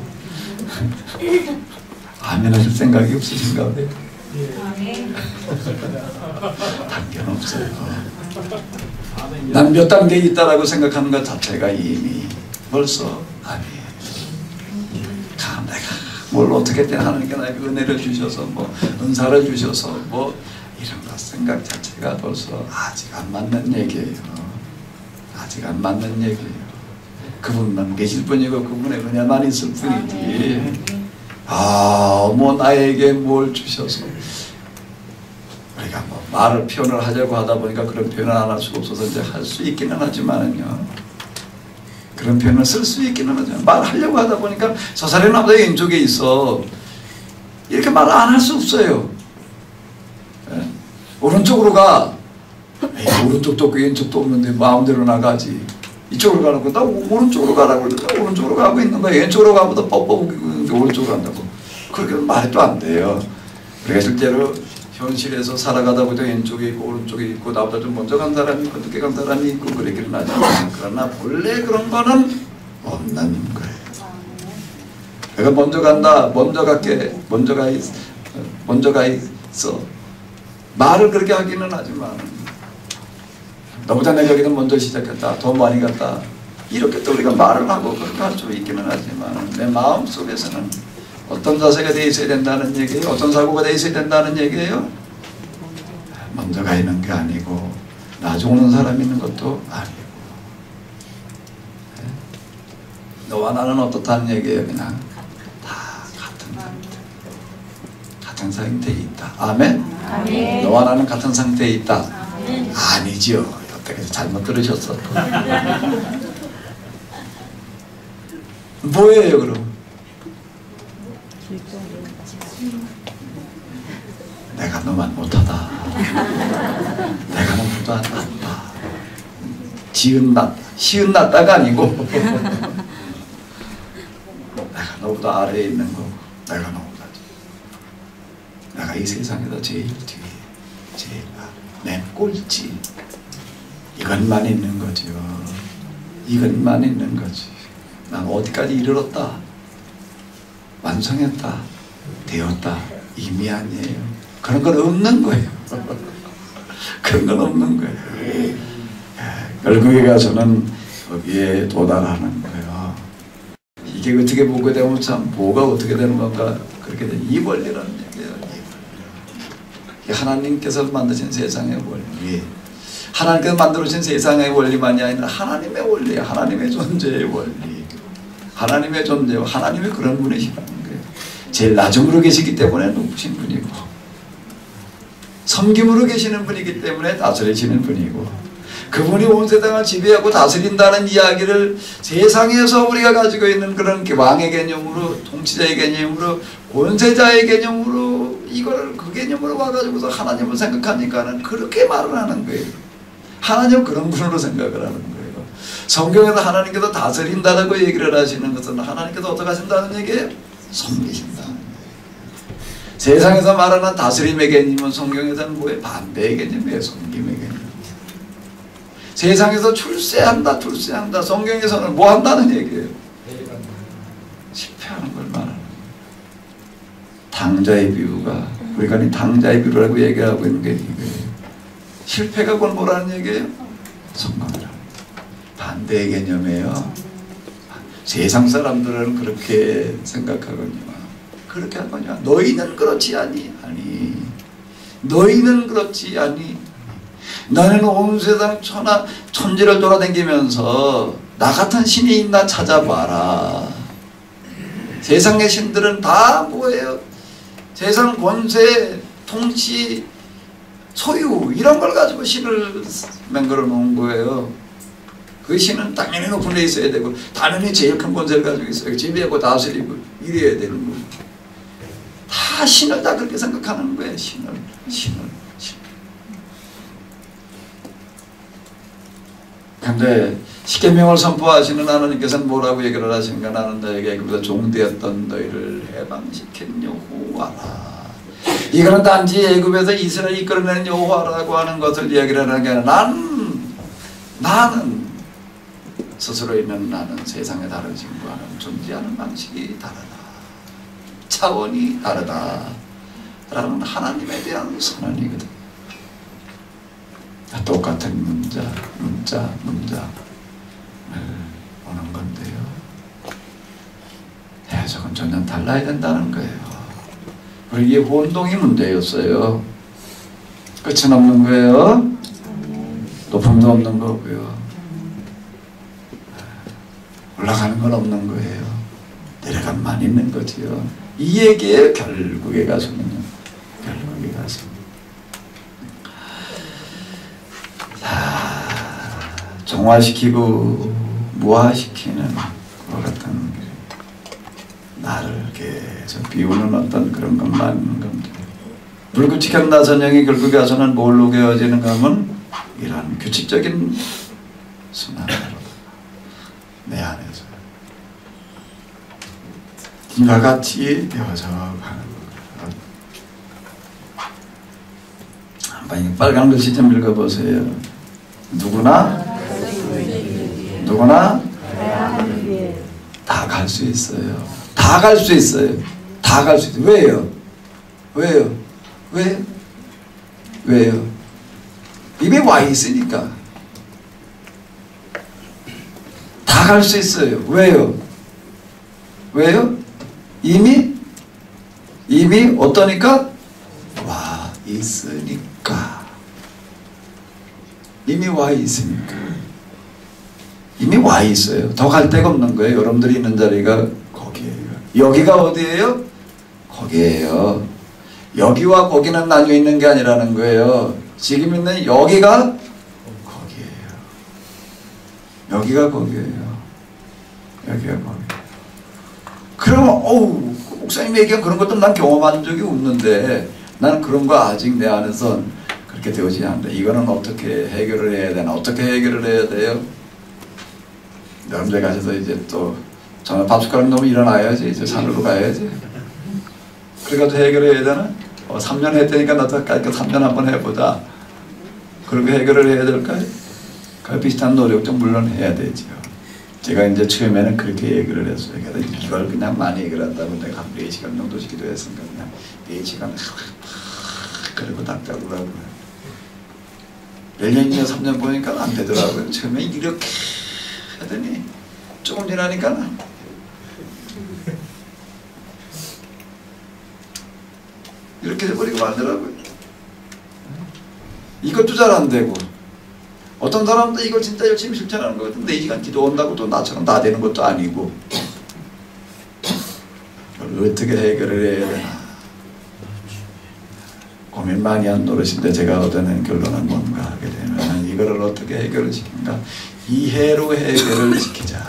아멘 하실 생각이 없으신가 봐요. 단계는 없어요. 난 몇 단계에 있다라고 생각하는 것 자체가 이미 벌써 아니에요. 내가 뭘 어떻게 때 하나님께 나에게 은혜를 주셔서 뭐 은사를 주셔서 뭐 이런 것 생각 자체가 벌써 아직 안 맞는 얘기예요. 아직 안 맞는 얘기예요. 그분만 계실 뿐이고 그분의 은혜만 있을 뿐이지. 뭐 나에게 뭘 주셔서 우리가 뭐 말을 표현을 하려고 하다 보니까 그런 표현을 안 할 수가 없어서 이제 할 수 있기는 하지만은요. 그런 표현을 쓸 수 있기는 하지만 말하려고 하다 보니까 저 사람이 나보다 왼쪽에 있어. 이렇게 말을 안 할 수 없어요. 예? 오른쪽으로 가. 오른쪽도 없고 왼쪽도 없는데 마음대로 나가지. 이쪽으로 가는 거, 나 오른쪽으로 가라고 그러는데 오른쪽으로 가고 있는 거야. 왼쪽으로 가보다 뻑뻑 웃기고 오른쪽으로 간다고. 그렇게 말이 또 안 돼요. 우리가 실제로 현실에서 살아가다 보니까 왼쪽에 있고 오른쪽에 있고 나보다 좀 먼저 간 사람이 있고 늦게 간 사람이 있고 그러기는 하지만 그러나 본래 그런 거는 없는 거예요. 내가 먼저 간다, 먼저 갈게, 먼저 가 있어. 말을 그렇게 하기는 하지만 너보다 내가 여기는 먼저 시작했다, 더 많이 갔다, 이렇게 또 우리가 말을 하고 그렇게 할 수 있기는 하지만 내 마음 속에서는 어떤 자세가 되어 있어야 된다는 얘기예요? 어떤 사고가 되어 있어야 된다는 얘기예요? 먼저 가 있는 게 아니고 나중 오는 사람이 있는 것도 아니고 너와 나는 어떻다는 얘기예요? 그냥 다 같은 상태에 있다. 아멘? 아멘. 너와 나는 같은 상태에 있다. 아니죠. 여태까지 잘못 들으셨어. 뭐예요 그럼? 내가 너만 못하다. 내가 너보다 낫다. 지은 낫다. 시은 낫다가 아니고 내가 너보다 아래에 있는 거고 내가 너보다 내가 이 세상에서 제일 뒤에 제일 내 꼴찌. 이것만 있는 거죠. 이것만 있는 거지. 난 어디까지 이르렀다. 완성했다. 되었다. 이미 아니에요. 그런 건 없는 거예요. 그런 건 없는 거예요. 결국에 가서는 거기에 도달하는 거예요. 이게 어떻게 보게 되면 참 뭐가 어떻게 되는 건가 그렇게 되는 이 원리라는 얘기예요. 이게 하나님께서 만드신 세상의 원리. 하나님께서 만들어주신 세상의 원리만이 아니라 하나님의 원리예요. 하나님의 존재의 원리. 하나님의 존재와 하나님의 그런 분이시라는 거예요. 제일 낮음으로 계시기 때문에 높으신 분이고 섬김으로 계시는 분이기 때문에 다스리시는 분이고 그분이 온 세상을 지배하고 다스린다는 이야기를 세상에서 우리가 가지고 있는 그런 왕의 개념으로 통치자의 개념으로 권세자의 개념으로 이거를 그 개념으로 와가지고서 하나님을 생각하니까는 그렇게 말을 하는 거예요. 하나님은 그런 분으로 생각을 하는 거예요. 성경에서 하나님께서 다스린다라고 얘기를 하시는 것은 하나님께서 어떻게 하신다는 얘기예요? 섬기신다는 얘기예요. 세상에서 말하는 다스림의 개념은 성경에서는 뭐예요? 반대의 개념이에요. 섬김의 개념. 세상에서 출세한다, 출세한다. 성경에서는 뭐 한다는 얘기예요? 실패하는 걸 말하는 거예요. 당자의 비유가, 우리가 당자의 비유라고 얘기하고 있는 게 이거예요. 실패가 곧 뭐라는 얘기예요? 성공이라는 반대의 개념이에요. 세상 사람들은 그렇게 생각하거든요. 그렇게 한 거냐? 너희는 그렇지 아니? 아니. 너희는 그렇지 아니? 나는 온 세상 천지를 돌아다니면서 나 같은 신이 있나 찾아봐라. 세상의 신들은 다 뭐예요? 세상 권세, 통치, 소유 이런 걸 가지고 신을 맹글어 놓은 거예요. 그 신은 당연히 높은 데 있어야 되고 당연히 제일 큰 권세를 가지고 있어요. 지배하고 다스리고 이래야 되는 거예요. 다 신을 다 그렇게 생각하는 거예요. 신을. 근데 십계명을 선포하시는 하나님께서는 뭐라고 얘기를 하시는가? 나는 너에게 애굽에서 종되었던 너희를 해방시킨 여호와라. 이거는 단지 애굽에서 이스라엘 이끌어내는 여호와라고 하는 것을 이야기를 하는 게 아니라 나는 스스로 있는 나는 세상에 다른 친구와는 존재하는 방식이 다르다. 차원이 다르다. 라는 하나님에 대한 선언이거든. 똑같은 문자 오는 건데요. 해석은 전혀 달라야 된다는 거예요. 그리고 이게 혼동이 문제였어요. 끝은 없는 거예요. 높음도 없는 거고요. 올라가는 건 없는 거예요. 내려가만 있는 거지요. 이 얘기에 결국에 가서는요. 결국에 가서 정화시키고 무화시키는 것 같은 나를 계속 비우는 어떤 그런 것만 있는 겁니다. 불규칙한 나선형이 결국에 가서는 뭘로 되어지는가 하면 이런 규칙적인 순환으로 내 안에서 이와 같이 되어져 가는 거예요. 한번 빨간 글씨 좀 읽어보세요. 누구나 다 갈 수 있어요. 다 갈 수 있어요. 다 갈 수 있어요. 왜요? 왜요? 이미 와 있으니까 다 갈 수 있어요. 왜요? 이미 어떠니까? 와 있으니까. 이미 와 있으니까. 이미 와 있어요. 더 갈 데가 없는 거예요. 여러분들이 있는 자리가 거기에요. 여기가 어디예요? 거기에요. 여기와 거기는 나뉘어 있는 게 아니라는 거예요. 지금 있는 여기가 거기에요. 여기가 거기에요. 그러면 목사님 얘기한 그런 것도 난 경험한 적이 없는데 나는 그런 거 아직 내 안에서 그렇게 되어지지 않는다. 이거는 어떻게 해결을 해야 되나? 어떻게 해결을 해야 돼요? 여러분들 가셔서 이제 또 저는 밥 숟가락 놓으면 일어나야지. 이제 산으로 가야지. 그래가지고 해결해야 되나? 3년 했다니까 나도 3년 한번 해보자. 그렇게 해결을 해야 될까요? 그 비슷한 노력도 물론 해야 되죠. 제가 이제 처음에는 그렇게 얘기를 했어요. 그래서 이걸 그냥 많이 해결한다고 내가 한 4시간 정도 시기도 했으니까 그냥 4시간 그리고 닥자고라고요. 1년이나 3년 보니까 안 되더라고요. 처음에 이렇게 하더니 조금 지나니까 이렇게 돼버리고 말더라고요. 이것도 잘 안 되고 어떤 사람도 이걸 진짜 열심히 실천하는 것 같은데 4시간 기도한다고 또 나처럼 다 되는 것도 아니고 어떻게 해결을 해야 되나 고민 많이 한 노릇인데 제가 얻어낸 결론은 뭔가 하게 되면 이거를 어떻게 해결을 시킨가? 이해로 해결을 시키자.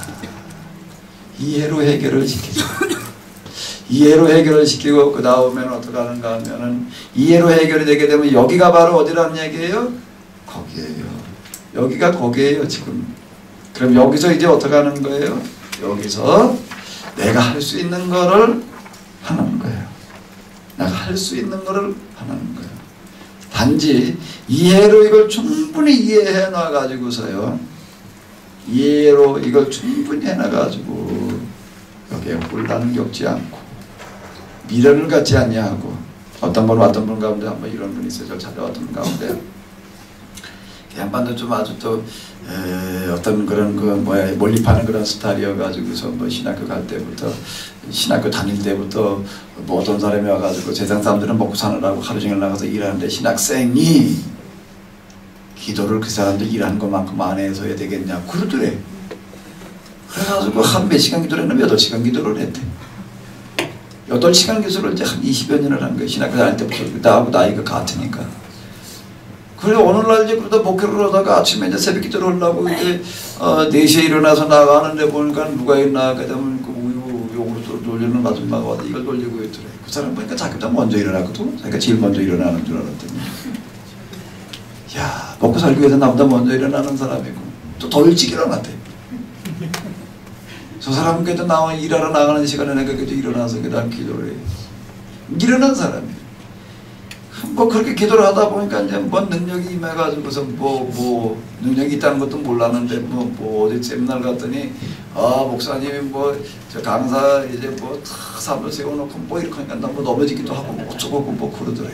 이해로 해결을 시키고 그 다음에는 어떻게 하는가 하면은 이해로 해결이 되게 되면 여기가 바로 어디라는 얘기예요? 거기에요. 여기가 거기에요 지금. 그럼 여기서 이제 어떻게 하는 거예요? 여기서 내가 할 수 있는 거를 하는 거예요. 내가 할 수 있는 거를 하는 거예요. 단지 이해로 이걸 충분히 이해해 놔가지고서요, 이해로 이걸 충분히 해놔가지고 여기에 혼란을 겪지 않고 미련을 갖지 아니하고, 어떤 분 가운데 한번 이런 분이 있어요. 저 찾아왔던 분 가운데 양반도 좀 아주 또 어떤 그런 몰입하는 그런 스타일이어가지고서 뭐 신학교 갈 때부터, 신학교 다닐 때부터 뭐 어떤 사람이 와가지고 세상 사람들은 먹고 사느라고 하루 종일 나가서 일하는데 신학생이 기도를 그 사람들 일하는 것만큼 안 해서 해야 되겠냐 그러더래. 그래가지고 한 몇 시간 기도를 했는데 8시간 기도를 했대. 8시간 기도를 이제 한 20여 년을 한 거예요. 신학교 다닐 때부터. 나하고 나이가 같으니까. 그래 오늘날 이제 그러다 목회를 하다가 아침에 이제 새벽 기도를 하려고 이제 4시에 일어나서 나가는데 보니까 누가 있나 그러면 그 우유 요구르트를 돌리는 아줌마가 와서 이걸 돌리고 있더래. 그 사람 보니까 자기보다 먼저 일어났거든. 자기가 제일 먼저 일어나는 줄 알았더니, 야 먹고 살기 위해서 나보다 먼저 일어나는 사람이고 또 더 일찍 일어났대. 저 사람은 그래도 일하러 나가는 시간에 내가 그래도 일어나서 그다음 기도를 해. 일어난 사람이에요. 뭐 그렇게 기도를 하다 보니까 이제 뭔 능력이 임해가지고서 뭐 능력이 있다는 것도 몰랐는데 뭐 어디 세미나를 갔더니 목사님이 뭐 저 강사 이제 뭐 사람도 세워놓고 뭐 이렇게 하니까 나 뭐 넘어지기도 하고 뭐 어쩌고 뭐 그러더래.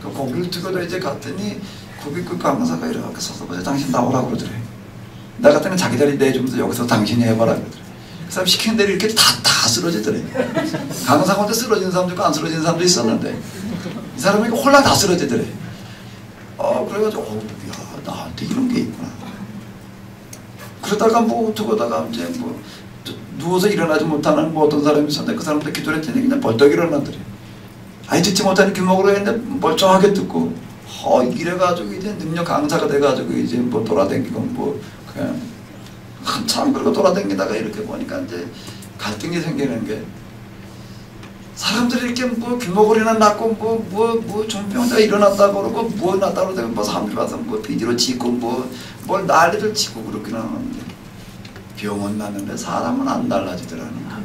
그 거기를 두고도 이제 갔더니 거기 그 강사가 이렇게 서서 보자 당신 나오라고 그러더래. 나 같으면 자기 자리 내주면서 여기서 당신이 해봐라 그러더래. 그 사람 시키는 대로 이렇게 다 쓰러지더래. 강사 혼자 쓰러지는 사람도 있고 안 쓰러지는 사람도 있었는데 이 사람이 홀랑 다 쓰러지더래. 그래가지고 야 나한테 이런 게 있구나. 그러다가 뭐 어떡하다가 이제 뭐 누워서 일어나지 못하는 뭐 어떤 사람이 있었는데 그 사람한테 기도를 했더니 그냥 벌떡 일어나더래. 아니 듣지 못하는 규목으로 했는데 멀쩡하게 듣고 이래가지고 이제 능력 강사가 돼가지고 이제 뭐 돌아다니고 뭐 그냥 한참 그러고 돌아다니다가 이렇게 보니까 이제 갈등이 생기는 게, 사람들이 이렇게 뭐 규모거리나 났고 뭐 정병자가 일어났다고 그러고 뭐 났다고 그러고 뭐 사람들이 와서 뭐 비디오 찍고 뭘 난리를 치고 그렇긴 하는데 병원 났는데 사람은 안 달라지더라는 거야.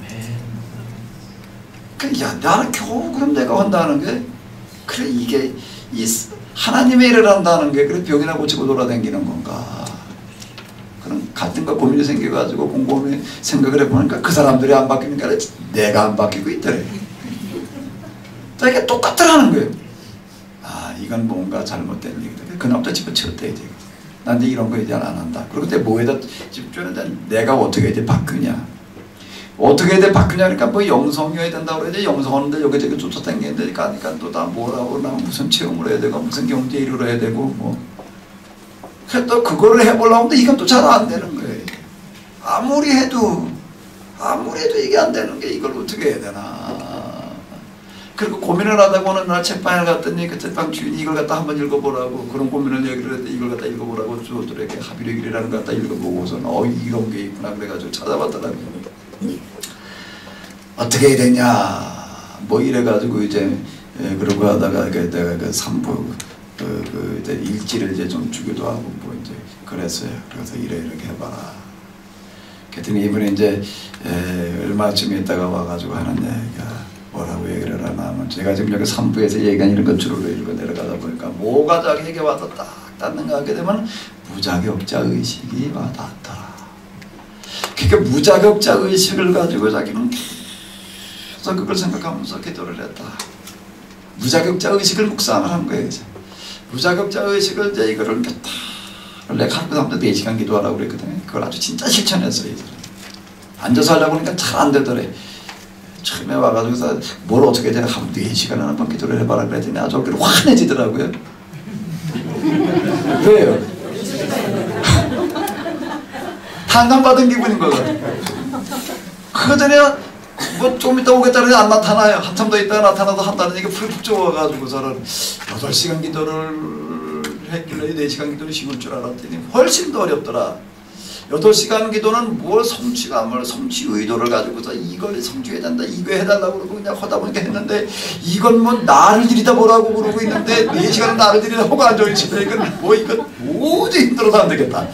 그러니까 야 나는 겨우 그럼 내가 한다는 게, 그래 이게 이 하나님의 일을 한다는 게 그래 병이나 고치고 돌아다니는 건가, 그런 갈등과 고민이 생겨가지고 곰곰이 생각을 해보니까 그 사람들이 안 바뀌니까 내가 안 바뀌고 있더래. 이게 똑같더라는 거예요. 이건 뭔가 잘못된 얘기다. 그날부터 집어치웠대 이제. 난 이제 이런 거 이제 안 한다. 그리고 그때 뭐에다 집중했는데 내가 어떻게 이제 바뀌냐. 어떻게 해야 돼 바뀌냐 그러니까 뭐 영성이어야 된다고 그러지. 영성하는데 여기저기 쫓아다니는데 가니까 또 다 뭐라고 그러나 무슨 체험을 해야 되고 무슨 경제 일을 해야 되고 뭐. 그래서 또 그거를 해보려고 하는데 이건 또 잘 안 되는 거예요. 아무리 해도 이게 안 되는 게 이걸 어떻게 해야 되나. 그리고 고민을 하다가 어느 날 책방에 갔더니 그 책방 주인이 이걸 갖다 한번 읽어보라고 그런 고민을 얘기를 했더니 이걸 갖다 읽어보라고 주어들에게 합의력이라는 걸 갖다 읽어보고서는 이런 게 있구나 그래가지고 찾아봤더라고요. 어떻게 해야 되냐 뭐 이래가지고 이제 그러고 하다가 내가 그 3부 이제 일지를 이제 좀 주기도 하고 뭐 이제 그랬어요. 그래서 이렇게 해봐라. 그랬더니 이분이 이제 얼마쯤 있다가 와가지고 하는 얘기가 뭐라고 얘기를 하나 하면, 제가 지금 여기 3부에서 얘기한 이런 것 줄로 읽고 내려가다 보니까 뭐가 자기에게 와서 딱 닿는가 하게 되면 무자격자 의식이 와닿더라. 그러니까 무자격자 의식을 가지고 자기는 계속 그걸 생각하면서 기도를 했다. 무자격자 의식을 묵상을 한 거예요. 이제. 무자격자 의식을 이제 이거를 다 내가 하루 사람들 4시간 기도하라고 그랬거든요. 그걸 아주 진짜 실천했어요. 이제. 앉아서 하려고 하니까 잘 안 되더래. 처음에 와가지고 뭘 어떻게 되나 하면 4시간 한번 기도를 해봐라 그랬더니 아주 얼굴이 환해지더라고요. 왜요? 탄감받은 기분인 거거든. 그거 전에 뭐 좀 이따 오겠다 그러지 안 나타나요. 한참 더 있다가 나타나서 한다는 얘기가 풀 쪄와가지고서는 8시간 기도를 했길래 4시간 기도를 심을 줄 알았더니 훨씬 더 어렵더라. 8시간 기도는 뭘 성취감을, 성취 의도를 가지고서 이걸 성취해야 된다, 이거 해달라고 그러고 그냥 하다 보니까 했는데, 이건 뭐 나를 들이다보라고 그러고 있는데 4시간은 나를 들이다보고 앉아있으면 이건 뭐 이건 도저히 힘들어서 안 되겠다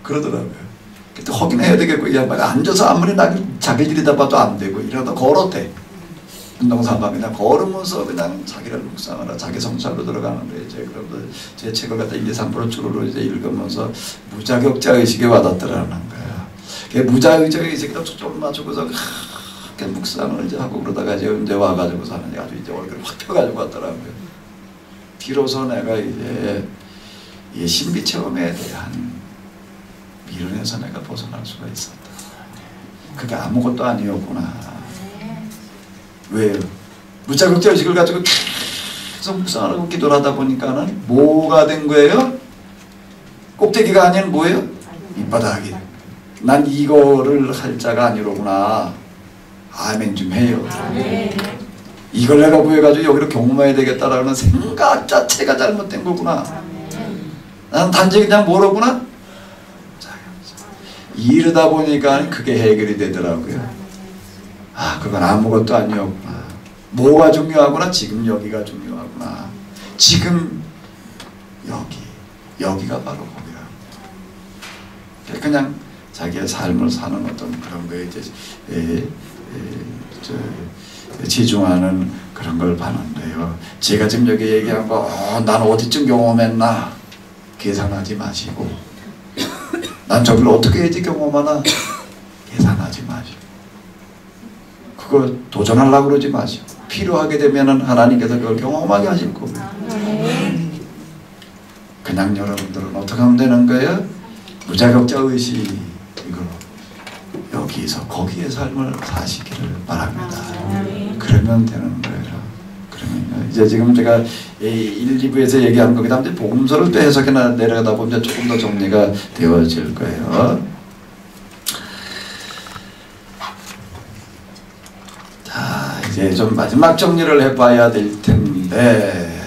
그러더라고요. 그때 하긴 해야 되겠고, 이 양반이 앉아서 아무리 자기를 들이다봐도 안 되고 이러다 걸었대. 운동삼아 그냥 걸으면서 그냥 자기를 묵상하라, 자기 성찰로 들어가는데, 이제 그러면 제 책을 갖다 1, 2, 3% 주로 이제 읽으면서 무자격자 의식에 와닿더라는 거야. 그 무자격자 의식도 좀 맞추고서 그렇게 묵상을 이제 하고 그러다가 이제 언제 와가지고서는 아주 이제 얼굴이 확 펴가지고 왔더라고요. 비로소 내가 이제 이 신비 체험에 대한 미련에서 내가 벗어날 수가 있었다. 그게 아무것도 아니었구나. 왜요? 무자격자 의식을 가지고 계속 묵상하고 기도를 하다 보니까는 뭐가 된 거예요? 꼭대기가 아닌 뭐예요? 밑바닥이. 난 이거를 할 자가 아니로구나. 아멘 좀 해요. 이걸 내가 구해가지고 여기로 경험해야 되겠다라는 생각 자체가 잘못된 거구나. 나는 단지 그냥 뭐로구나? 이러다 보니까 그게 해결이 되더라고요. 아, 그건 아무것도 아니었구나. 뭐가 중요하구나? 지금 여기가 중요하구나. 지금 여기가 바로 거기라. 그냥 자기의 삶을 사는 어떤 그런 거에 이제 치중하는 그런 걸 봤는데요. 제가 지금 여기 얘기한 거, 난 어디쯤 경험했나 계산하지 마시고, 난 저걸 어떻게 해야지 경험하나 계산하지 마시고, 그거 도전하려고 그러지 마시고, 필요하게 되면은 하나님께서 그걸 경험하게 하실 거고요. 그냥 여러분들은 어떻게 하면 되는 거예요? 무자격자 의식으로 여기서 거기의 삶을 사시기를 바랍니다. 그러면 되는 거예요. 그러면 이제 지금 제가 1, 2부에서 얘기한 거, 그 다음에 복음서를 또 해석해 내려가다 보면 조금 더 정리가 되어질 거예요. 자, 이제 좀 마지막 정리를 해봐야 될 텐데,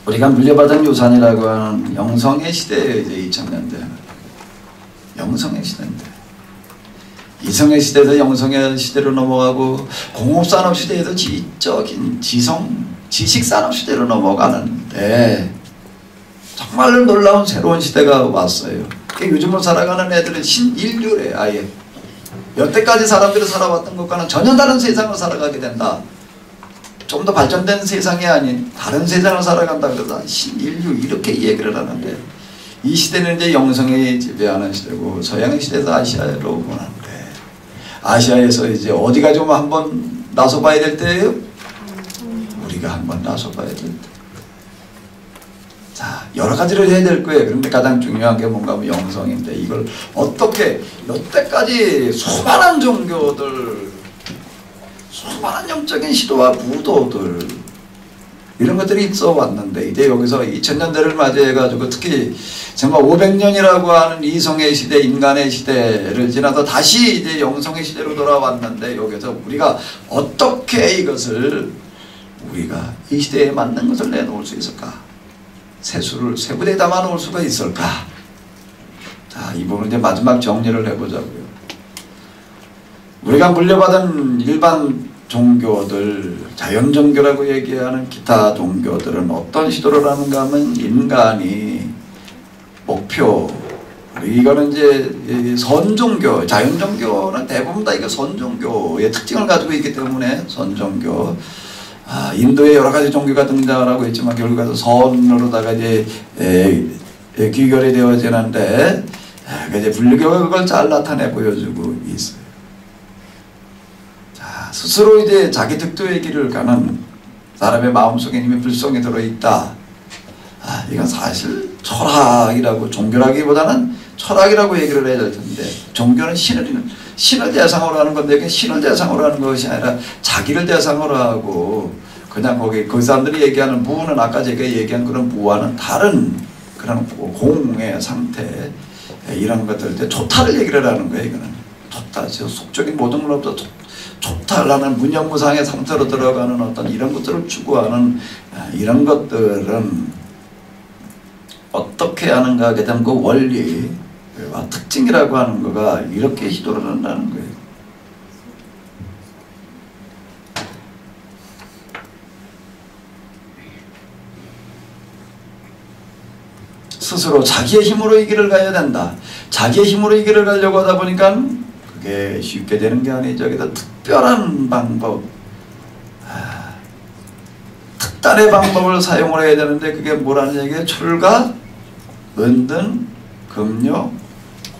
우리가 물려받은 유산이라고 하는 영성의 시대에 이제 2000년대 영성의 시대인데, 이성의 시대에서 영성의 시대로 넘어가고 공업산업 시대에서 지적인 지식산업 시대로 넘어가는데 정말로 놀라운 새로운 시대가 왔어요. 요즘으로 살아가는 애들은 신인류래. 아예 여태까지 사람들이 살아왔던 것과는 전혀 다른 세상을 살아가게 된다. 좀 더 발전된 세상이 아닌 다른 세상을 살아간다 그러다 신인류 이렇게 얘기를 하는데, 이 시대는 이제 영성이 지배하는 시대고 서양의 시대에서 아시아로 보는데, 아시아에서 이제 어디가 좀 한번 나서봐야 될 때예요? 우리가 한번 나서봐야 될 때. 자, 여러 가지를 해야 될 거예요. 그런데 가장 중요한 게 뭔가 하면 영성인데, 이걸 어떻게 여태까지 수많은 종교들, 수많은 영적인 시도와 무도들 이런 것들이 있어 왔는데, 이제 여기서 2000년대를 맞이해가지고 특히 정말 500년이라고 하는 이성의 시대, 인간의 시대를 지나서 다시 이제 영성의 시대로 돌아왔는데, 여기서 우리가 어떻게 이것을 우리가 이 시대에 맞는 것을 내놓을 수 있을까? 세부대에 담아 놓을 수가 있을까? 자, 이 부분은 이제 마지막 정리를 해보자고요. 우리가 물려받은 일반 종교들, 자연 종교라고 얘기하는 기타 종교들은 어떤 시도를 하는가 하면 인간이 목표, 이거는 이제 선종교, 자연 종교는 대부분 다 이거 선종교의 특징을 가지고 있기 때문에 선종교, 인도에 여러 가지 종교가 등장을 하고 있지만 결국 가서 선으로다가 이제 귀결이 되어지는데, 이제 불교가 그걸 잘 나타내 보여주고 있어요. 스스로 이제 자기 득도의 길을 가는 사람의 마음속에 이미 불성이 들어있다. 이건 사실 철학이라고, 종교라기보다는 철학이라고 얘기를 해야 될 텐데, 종교는 신을 대상으로 하는 건데, 이게 신을 대상으로 하는 것이 아니라 자기를 대상으로 하고, 그냥 그 사람들이 얘기하는 무는 아까 제가 얘기한 그런 무와는 다른 그런 공의 상태, 이런 것들, 조타를 얘기를 하는 거예요. 이거는 조타, 속적인 모든 것보다 조타라는 무념무상의 상태로 들어가는 어떤 이런 것들을 추구하는, 이런 것들은 어떻게 하는가 하게 되면 그 원리와 특징이라고 하는 거가 이렇게 시도를 한다는 거예요. 스스로 자기의 힘으로 이 길을 가야 된다. 자기의 힘으로 이 길을 가려고 하다 보니까 그게 쉽게 되는 게 아니죠. 여기다 특별한 방법, 특단의 방법을 사용을 해야 되는데 그게 뭐라는 얘기예요? 출가, 은등, 금요,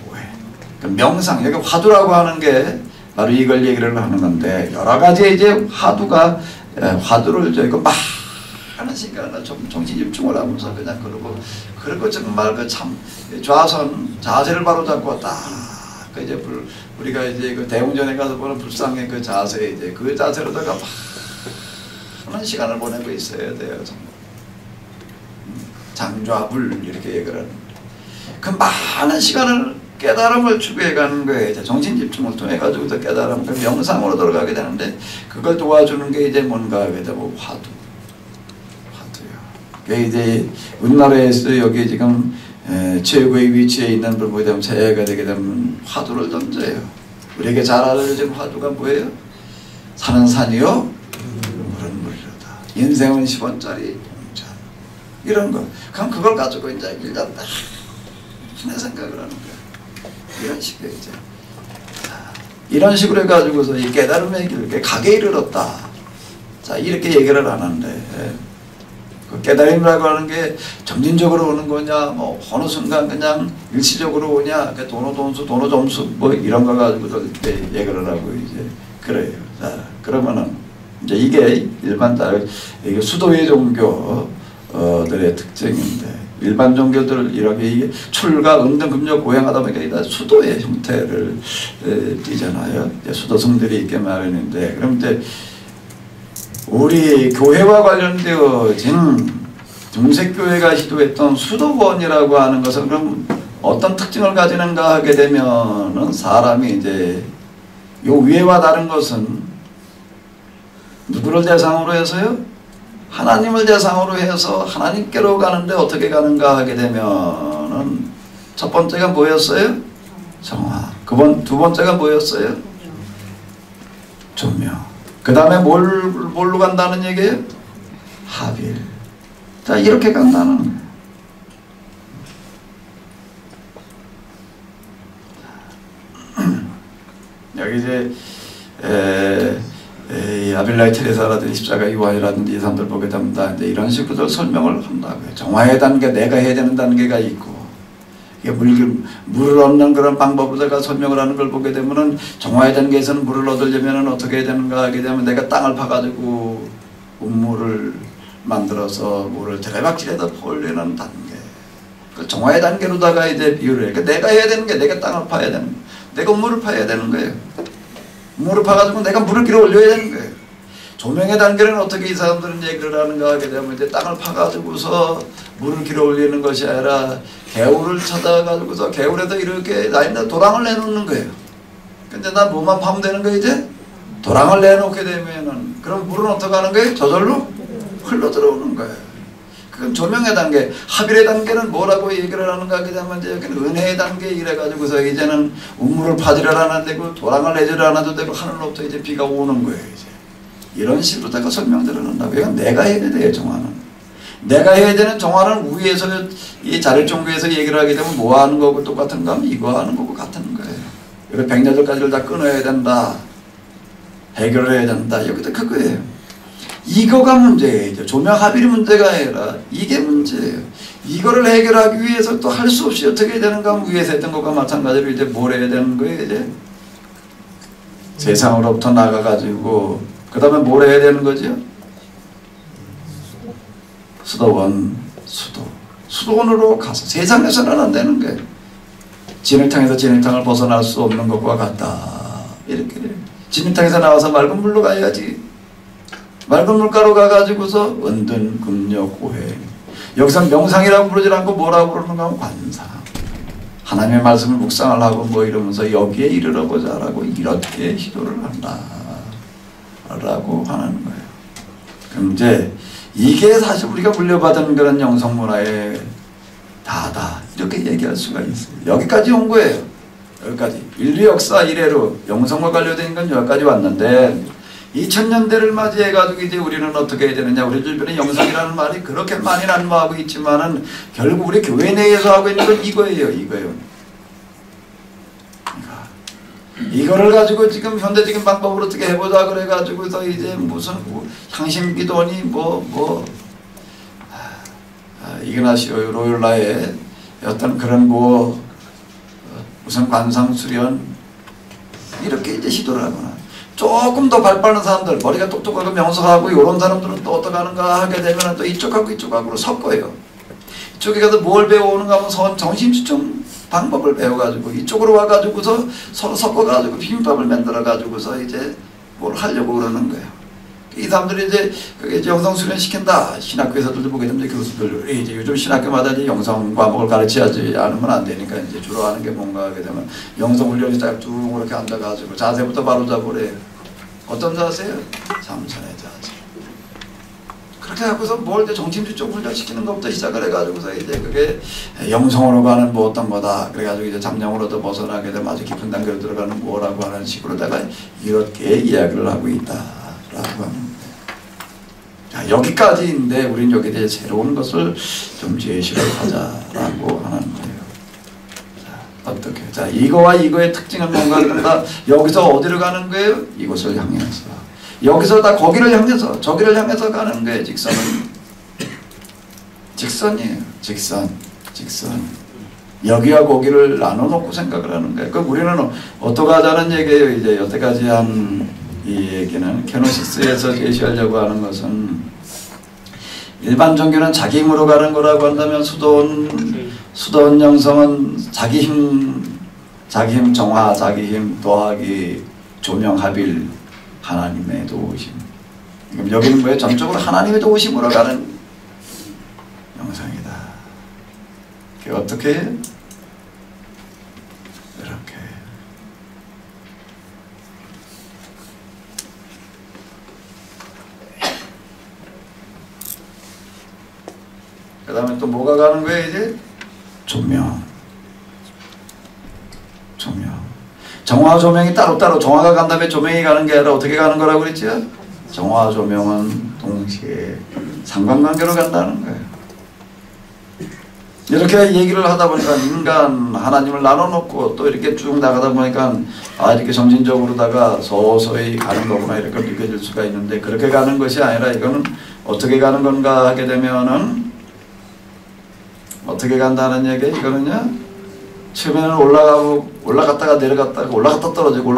고해. 그러니까 명상, 여기 화두라고 하는 게 바로 이걸 얘기를 하는 건데, 여러 가지 이제 화두를 저희가 많은 시간을 좀 정신 집중을 하면서 그냥 그러고 정말 그 참 좌선 자세를 바로 잡고 딱 그 이제 우리가 이제 그 대웅전에 가서 보는 불상의 그 자세, 이제 그 자세로다가 많은 시간을 보내고 있어야 돼요. 정말. 장좌불 이렇게 얘기를 하는 그 많은 시간을 깨달음을 추구해가는 거예요. 이제 정신 집중을 통해 가지고서 깨달음, 그 명상으로 들어가게 되는데 그걸 도와주는 게 이제 뭔가 하게 되고 화두요. 그게 이제 우리나라에서 여기 지금 최고의 위치에 있는 걸 보게 되면 새해가 되게 되면 화두를 던져요. 우리에게 잘 알려진 화두가 뭐예요? 산은 산이요, 물은 물이로다. 인생은 10원짜리 동전. 이런 거. 그럼 그걸 가지고 이제 일단 내 생각을 하는 거야. 이런 식의 이제. 이런 식으로 해가지고서 이 깨달음의 길을 가게 이르렀다. 자, 이렇게 얘기를 하는데, 그 깨달음이라고 하는 게 점진적으로 오는 거냐, 뭐, 어느 순간 그냥 일시적으로 오냐, 도노 점수, 뭐, 이런 거 가지고서 이렇게 얘기를 하고 이제, 그래요. 자, 그러면은, 이제 이게 이게 수도의 종교들의 특징인데, 일반 종교들 이렇게 이게 출가, 은등, 금요, 고행하다 보니까 수도의 형태를 띠잖아요. 수도성들이 있게 마련인데, 그럼 이제 우리 교회와 관련되어진 중세교회가 시도했던 수도원이라고 하는 것은 그럼 어떤 특징을 가지는가 하게 되면은 사람이 이제 요 위에와 다른 것은 누구를 대상으로 해서요? 하나님을 대상으로 해서 하나님께로 가는데 어떻게 가는가 하게 되면은 첫 번째가 뭐였어요? 정화. 두 번째가 뭐였어요? 조명. 그 다음에 뭘로 간다는 얘기예요? 합일. 자, 이렇게 간다는 거예요. 여기 이제 아빌라이 테레사라든지 십자가 요한이라든지 이 사람들 보게 됩니다. 이제 이런 식으로 설명을 한다고요. 정화의 단계, 내가 해야 되는 단계가 있고, 물을 얻는 그런 방법으로다가 설명을 하는 걸 보게 되면은 정화의 단계에서는 물을 얻으려면 어떻게 해야 되는가 하게 되면 내가 땅을 파가지고 우물을 만들어서 물을 드레박질에다 퍼올리는 단계. 그 정화의 단계로다가 이제 비유를 해. 그러니까 내가 해야 되는 게 내가 땅을 파야 되는 거예요. 내가 우물을 파야 되는 거예요. 우물을 파가지고 내가 물을 길어 올려야 되는 거예요. 조명의 단계는 어떻게 이 사람들은 얘기를 하는가 하게 되면 이제 땅을 파가지고서 물을 길어 올리는 것이 아니라 개울을 찾아가지고서 개울에다 이렇게 도랑을 내놓는 거예요. 근데 난 뭐만 파면 되는 거예요 이제? 도랑을 내놓게 되면은 그럼 물은 어떻게 하는 거예요? 저절로 흘러 들어오는 거예요. 그건 조명의 단계. 합일의 단계는 뭐라고 얘기를 하는가 하게 되면 이제 여기는 은혜의 단계 이래가지고서 이제는 우물을 파지를 안 해도 되고 도랑을 내지를 안 해도 되고 하늘로부터 이제 비가 오는 거예요 이제. 이런 식으로 내가 설명들을 한다고. 이건 내가 해야 돼요, 정화는. 내가 해야 되는 정화는 위에서, 이 자립종교에서 얘기를 하게 되면 뭐 하는 거고 똑같은가 하면 이거 하는 거고 같은 거예요. 그래서 백야절까지를 다 끊어야 된다. 해결을 해야 된다. 여기도 그거예요. 이거가 문제예요. 조명 합일이 문제가 아니라 이게 문제예요. 이거를 해결하기 위해서 또 할 수 없이 어떻게 해야 되는가 하면 위에서 했던 것과 마찬가지로 이제 뭘 해야 되는 거예요, 이제? 세상으로부터 나가가지고 그 다음에 뭘 해야 되는 거죠? 수도원으로 가서 세상에서는 안 되는 거예요. 진흙탕에서 진흙탕을 벗어날 수 없는 것과 같다. 이렇게 진흙탕에서 나와서 맑은 물로 가야지. 맑은 물가로 가가지고서 은둔, 금요, 고행. 여기서 명상이라고 부르지 않고 뭐라고 부르는가 하면 관상. 하나님의 말씀을 묵상을 하고 뭐 이러면서 여기에 이르러 보자라고 이렇게 시도를 한다. 라고 하는 거예요. 그럼 이제 이게 사실 우리가 물려받은 그런 영성문화의 다다 이렇게 얘기할 수가 있어요. 여기까지 온 거예요. 여기까지 인류 역사 이래로 영성과 관련된 건 여기까지 왔는데 2000년대를 맞이해 가지고 이제 우리는 어떻게 해야 되느냐. 우리 주변에 영성이라는 말이 그렇게 많이 난무하고 있지만은 결국 우리 교회 내에서 하고 있는 건 이거예요. 이거를 가지고 지금 현대적인 방법으로 어떻게 해보자 그래가지고서 이제 무슨 향신기도니 이그나시오 로율라의 어떤 그런 무슨 관상수련 이렇게 이제 시도를 하거나 조금 더 발빠른 사람들 머리가 똑똑하고 명석하고 이런 사람들은 또 어떻게 하는가 하게 되면 또 이쪽하고 섞어요. 이쪽에 가서 뭘 배워오는가 하면 정신집중 방법을 배워가지고 이쪽으로 와가지고서 서로 섞어가지고 비빔밥을 만들어가지고서 이제 뭘 하려고 그러는 거예요. 이 사람들이 이제 그게 이제 영성 수련 시킨다. 신학교에서도 보게 되면 교수들 이제 요즘 신학교마다 이제 영성 과목을 가르쳐야지 않으면 안 되니까 이제 주로 하는 게 뭔가 하게 되면 영성 훈련이 딱 쭉 이렇게 앉아가지고 자세부터 바로 잡으래요. 어떤 자세요? 참선의 자세. 그렇게 하고서 뭘 이제 정신주쪽 훈련시키는 것부터 시작을 해가지고서 이제 그게 영성으로 가는 뭐 어떤 거다. 그래가지고 이제 잠정으로도 벗어나게 되면 아주 깊은 단계로 들어가는 뭐라고 하는 식으로다가 이렇게 이야기를 하고 있다라고 하는. 자, 여기까지인데 우리는 여기에 대해 새로운 것을 좀 제시를 하자라고 하는 거예요. 자, 어떻게? 자, 이거와 이거의 특징은 뭔가 그런가? 여기서 어디로 가는 거예요? 이곳을 향해서. 여기서 다 거기를 향해서 저기를 향해서 가는 거예요. 직선은 직선이에요. 직선 여기와 거기를 나눠놓고 생각을 하는 거예요. 그럼 우리는 어떻게 하자는 얘기예요. 이제 여태까지 한 이 얘기는 케노시스에서 제시하려고 하는 것은 일반 종교는 자기 힘으로 가는 거라고 한다면 수도원 영성은 자기 힘 정화, 자기 힘 더하기 조명 합일 하나님의 도우심. 그럼 여기는 뭐예요? 전적으로 하나님의 도우심으로 가는 영상이다. 그게 어떻게 해요? 이렇게. 그 다음에 또 뭐가 가는 거예요 이제? 조명. 정화 조명이 따로따로 정화가 간 다음에 조명이 가는 게 아니라 어떻게 가는 거라고 그랬죠? 정화 조명은 동시에 상관관계로 간다는 거예요. 이렇게 얘기를 하다 보니까 인간 하나님을 나눠놓고 또 이렇게 쭉 나가다 보니까 이렇게 정신적으로다가 서서히 가는 거구나 이렇게 느껴질 수가 있는데 그렇게 가는 것이 아니라 이거는 어떻게 가는 건가 하게 되면은 어떻게 간다는 얘기 이거는요. 처음에는 올라갔다가 내려갔다가 올라갔다 떨어지고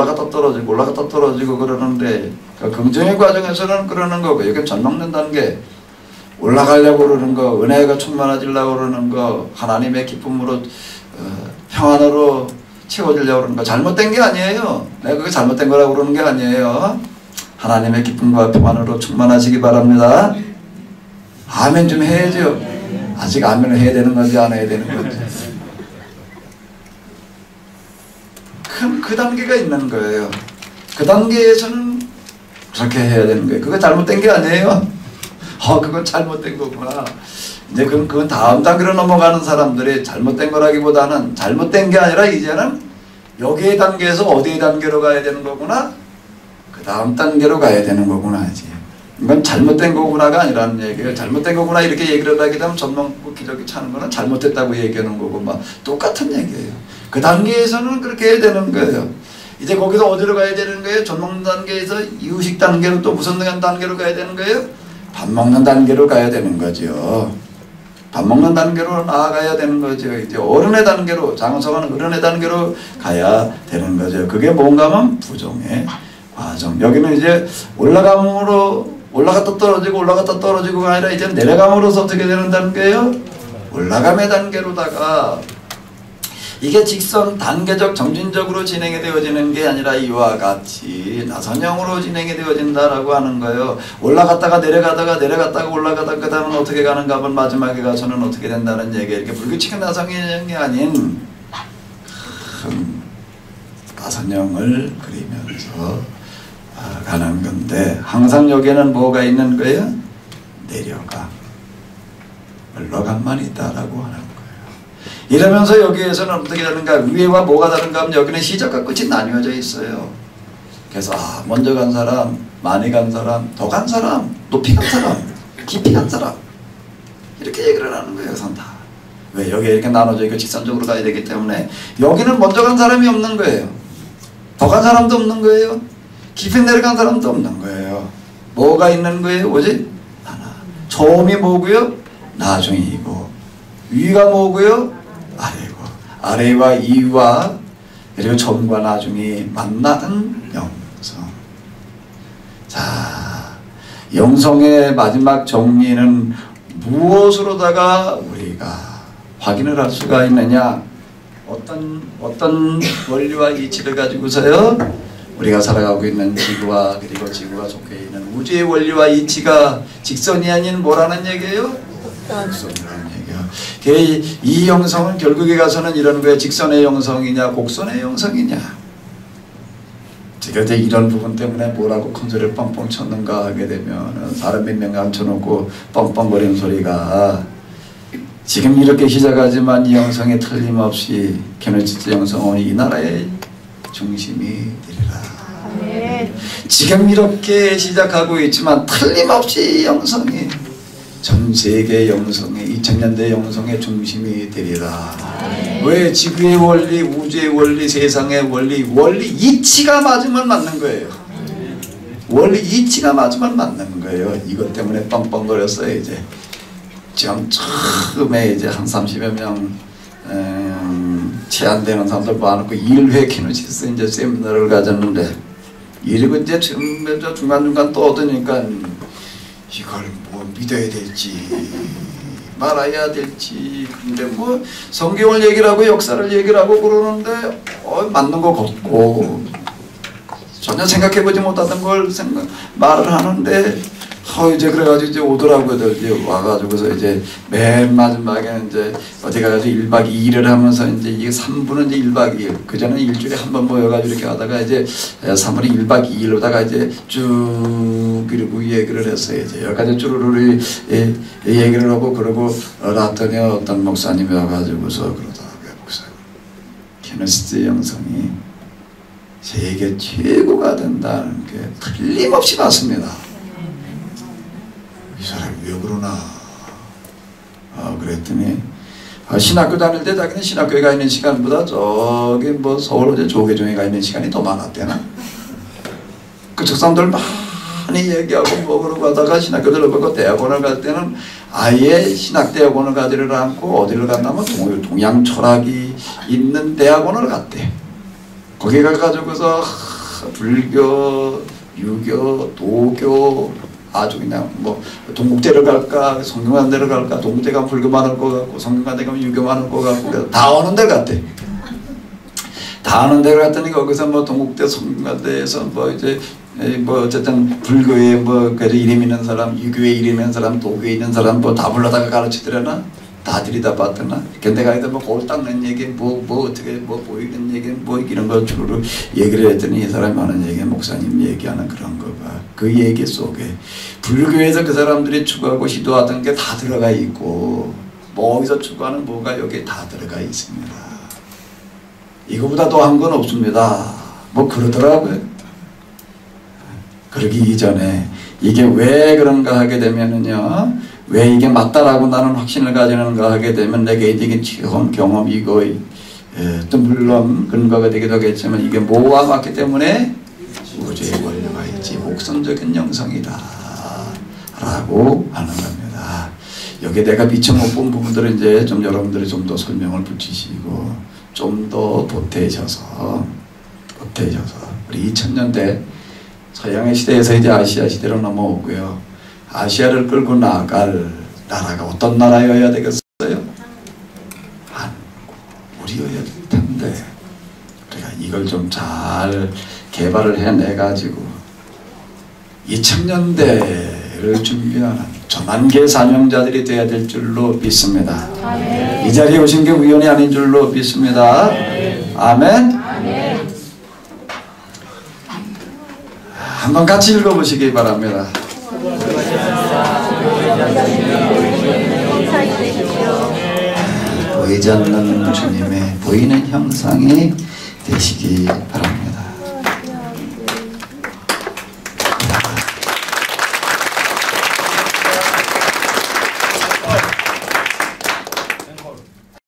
그러는데 그 긍정의 과정에서는 그러는 거고 여기 전 먹는 단계 올라가려고 그러는 거 은혜가 충만해지려고 그러는 거 하나님의 기쁨으로 평안으로 채워지려고 그러는 거 잘못된 게 아니에요. 내가 그게 잘못된 거라고 그러는 게 아니에요. 하나님의 기쁨과 평안으로 충만하시기 바랍니다. 아멘 좀 해야죠. 아직 아멘을 해야 되는 건지 안 해야 되는 건지. 그 단계가 있는 거예요. 그 단계에서는 그렇게 해야 되는 거예요. 그거 잘못된 게 아니에요. 그건 잘못된 거구나. 이제 그건 다음 단계로 넘어가는 사람들이 잘못된 거라기보다는 잘못된 게 아니라 이제는 여기의 단계에서 어디의 단계로 가야 되는 거구나. 그 다음 단계로 가야 되는 거구나. 이제. 이건 잘못된 거구나가 아니라는 얘기예요. 잘못된 거구나 이렇게 얘기를 하게 되면 전망고 기저귀 차는 거는 잘못됐다고 얘기하는 거고 막 똑같은 얘기예요. 그 단계에서는 그렇게 해야 되는 거예요. 이제 거기서 어디로 가야 되는 거예요? 전 먹는 단계에서 이유식 단계로 또 무슨 단계로 가야 되는 거예요? 밥 먹는 단계로 가야 되는 거죠. 밥 먹는 단계로 나아가야 되는 거죠. 이제 어른의 단계로 장성하는 어른의 단계로 가야 되는 거죠. 그게 뭔가 하면 부종의 과정. 여기는 이제 올라갔다 떨어지고가 아니라 이제 내려감으로서 어떻게 되는 단계예요? 올라감의 단계로다가 이게 직선 단계적 정신적으로 진행이 되어지는 게 아니라 이와 같이 나선형으로 진행이 되어진다라고 하는 거예요. 올라갔다가 내려갔다가 올라가다가 그 다음은 어떻게 가는가 하면 마지막에 가서는 어떻게 된다는 얘기. 이렇게 불규칙한 나선형이 아닌 큰 나선형을 그리면서 가는 건데 항상 여기에는 뭐가 있는 거예요? 내려가 올라감만 있다라고 하는 거예요. 이러면서 여기에서는 어떻게 다른가? 위에와 뭐가 다른가 하면 여기는 시작과 끝이 나뉘어져 있어요. 그래서 먼저 간 사람, 많이 간 사람, 더 간 사람, 높이 간 사람, 깊이 간 사람 이렇게 얘기를 하는 거예요. 우선 다. 왜? 여기 이렇게 나눠져 있고 직선적으로 가야 되기 때문에 여기는 먼저 간 사람이 없는 거예요. 더 간 사람도 없는 거예요. 깊이 내려간 사람도 없는 거예요. 뭐가 있는 거예요? 오직 하나. 처음이 뭐고요? 나중이고, 위가 뭐고요? 아래고, 아래와 이와 그리고 처음과 나중이 만나는 영성. 자, 영성의 마지막 정리는 무엇으로다가 우리가 확인을 할 수가 있느냐? 어떤 원리와 이치를 가지고서요 우리가 살아가고 있는 지구와 그리고 지구가 속해 있는 우주의 원리와 이치가 직선이 아닌 뭐라는 얘기예요? 곡선이라는 얘기예요. 이 영성은 결국에 가서는 이런 거예요. 직선의 영성이냐 곡선의 영성이냐. 제가 이제 이런 부분 때문에 뭐라고 큰 소리를 뻥뻥 쳤는가 하게 되면 사람 몇 명 앉혀놓고 뻥뻥거리는 소리가 지금 이렇게 시작하지만 이 영성이 틀림없이 케노시스 영성은 이 나라의 중심이 되리라. 네. 지금 이렇게 시작하고 있지만 틀림없이 영성이 전 세계 영성의 2000년대 영성의 중심이 되리라. 네. 왜? 지구의 원리, 우주의 원리, 세상의 원리 이치가 맞으면 맞는 거예요. 원리 이치가 맞으면 맞는 거예요. 이것 때문에 뻥뻥거렸어요. 이제 지금 처음에 이제 한 30여 명 채 안 되는 사람들 모아놓고 1회 케노시스 이제 세미나를 가졌는데 이러고 이제 중간중간 떠드니까 이걸 뭐 믿어야 될지 말아야 될지. 근데 뭐 성경을 얘기를 하고 역사를 얘기를 하고 그러는데 맞는 거 같고 전혀 생각해보지 못하던 걸 말을 하는데 이제 그래가지고 이제 오더라고요. 이제 와가지고서 이제 맨 마지막에는 이제 어디 가가지고 1박 2일을 하면서 이제 이게 3부는 이제 1박 2일. 그전에는 일주일에 한 번 모여가지고 이렇게 하다가 이제 3분이 1박 2일로다가 이제 쭉 그리고 얘기를 했어요. 이제 여러 가지 쭈루루리 얘기를 하고 그러고 놨더니 어떤 목사님이 와가지고서 그러더라고요. 목사님, 케노시스 영성이 세계 최고가 된다는 게 틀림없이 맞습니다. 이 사람이 왜 그러나? 그랬더니 신학교 다닐 때 자기는 신학교에 가 있는 시간보다 저기 뭐 서울 어제 조계종에 가 있는 시간이 더 많았대나? 그쪽 사람들 많이 얘기하고 뭐 그러고 하다가 신학교 들어가고 대학원을 갈 때는 아예 신학대학원을 가지를 않고 어디를 갔냐면 동양 철학이 있는 대학원을 갔대. 거기 가가지고서 불교, 유교, 도교 아주 그냥 뭐 동국대를 갈까 성균관대를 갈까 동국대 가면 불교만 할 것 같고 성균관대 가면 유교만 할 것 같고 다 오는 데 갔대. 다 오는 데를 갔더니 거기서 뭐 동국대 성균관대에서 뭐 이제 뭐 어쨌든 불교에 뭐 그래도 이름 있는 사람, 유교에 이름 있는 사람, 도교에 있는 사람 뭐 다 불러다가 가르치더라나. 다 들이다봤더나. 근데 가서 뭐 거울 닦는 얘기, 뭐 어떻게 뭐 보이는 얘기, 뭐 이런 걸 주로 얘기를 했더니 이 사람이 하는 얘기, 목사님 얘기하는 그런 거가 그 얘기 속에 불교에서 그 사람들이 추구하고 시도하던 게 다 들어가 있고 뭐 어디서 추구하는 뭐가 여기 다 들어가 있습니다. 이거보다 더한 건 없습니다. 뭐 그러더라고요. 그러기 이전에 이게 왜 그런가 하게 되면은요. 왜 이게 맞다라고 나는 확신을 가지는가 하게 되면 내게 이게 체험, 경험이고 또 물론 근거가 되기도 하겠지만 이게 뭐와 맞기 때문에 우주의 원리가 있지 목선적인 영성이다 라고 하는 겁니다. 여기 내가 미처 못 본 부분들은 이제 좀 여러분들이 좀 더 설명을 붙이시고 좀 더 보태셔서 우리 2000년대 서양의 시대에서 이제 아시아 시대로 넘어오고요. 아시아를 끌고 나갈 나라가 어떤 나라여야 되겠어요? 한국, 우리여야 될 텐데 우리가 이걸 좀 잘 개발을 해내가지고 2000년대를 준비하는 전환계 사명자들이 되어야 될 줄로 믿습니다. 아멘. 이 자리에 오신 게 우연이 아닌 줄로 믿습니다. 아멘. 아멘. 한번 같이 읽어보시기 바랍니다. 보이지 않는 주님의 보이는 형상이 되시기 바랍니다.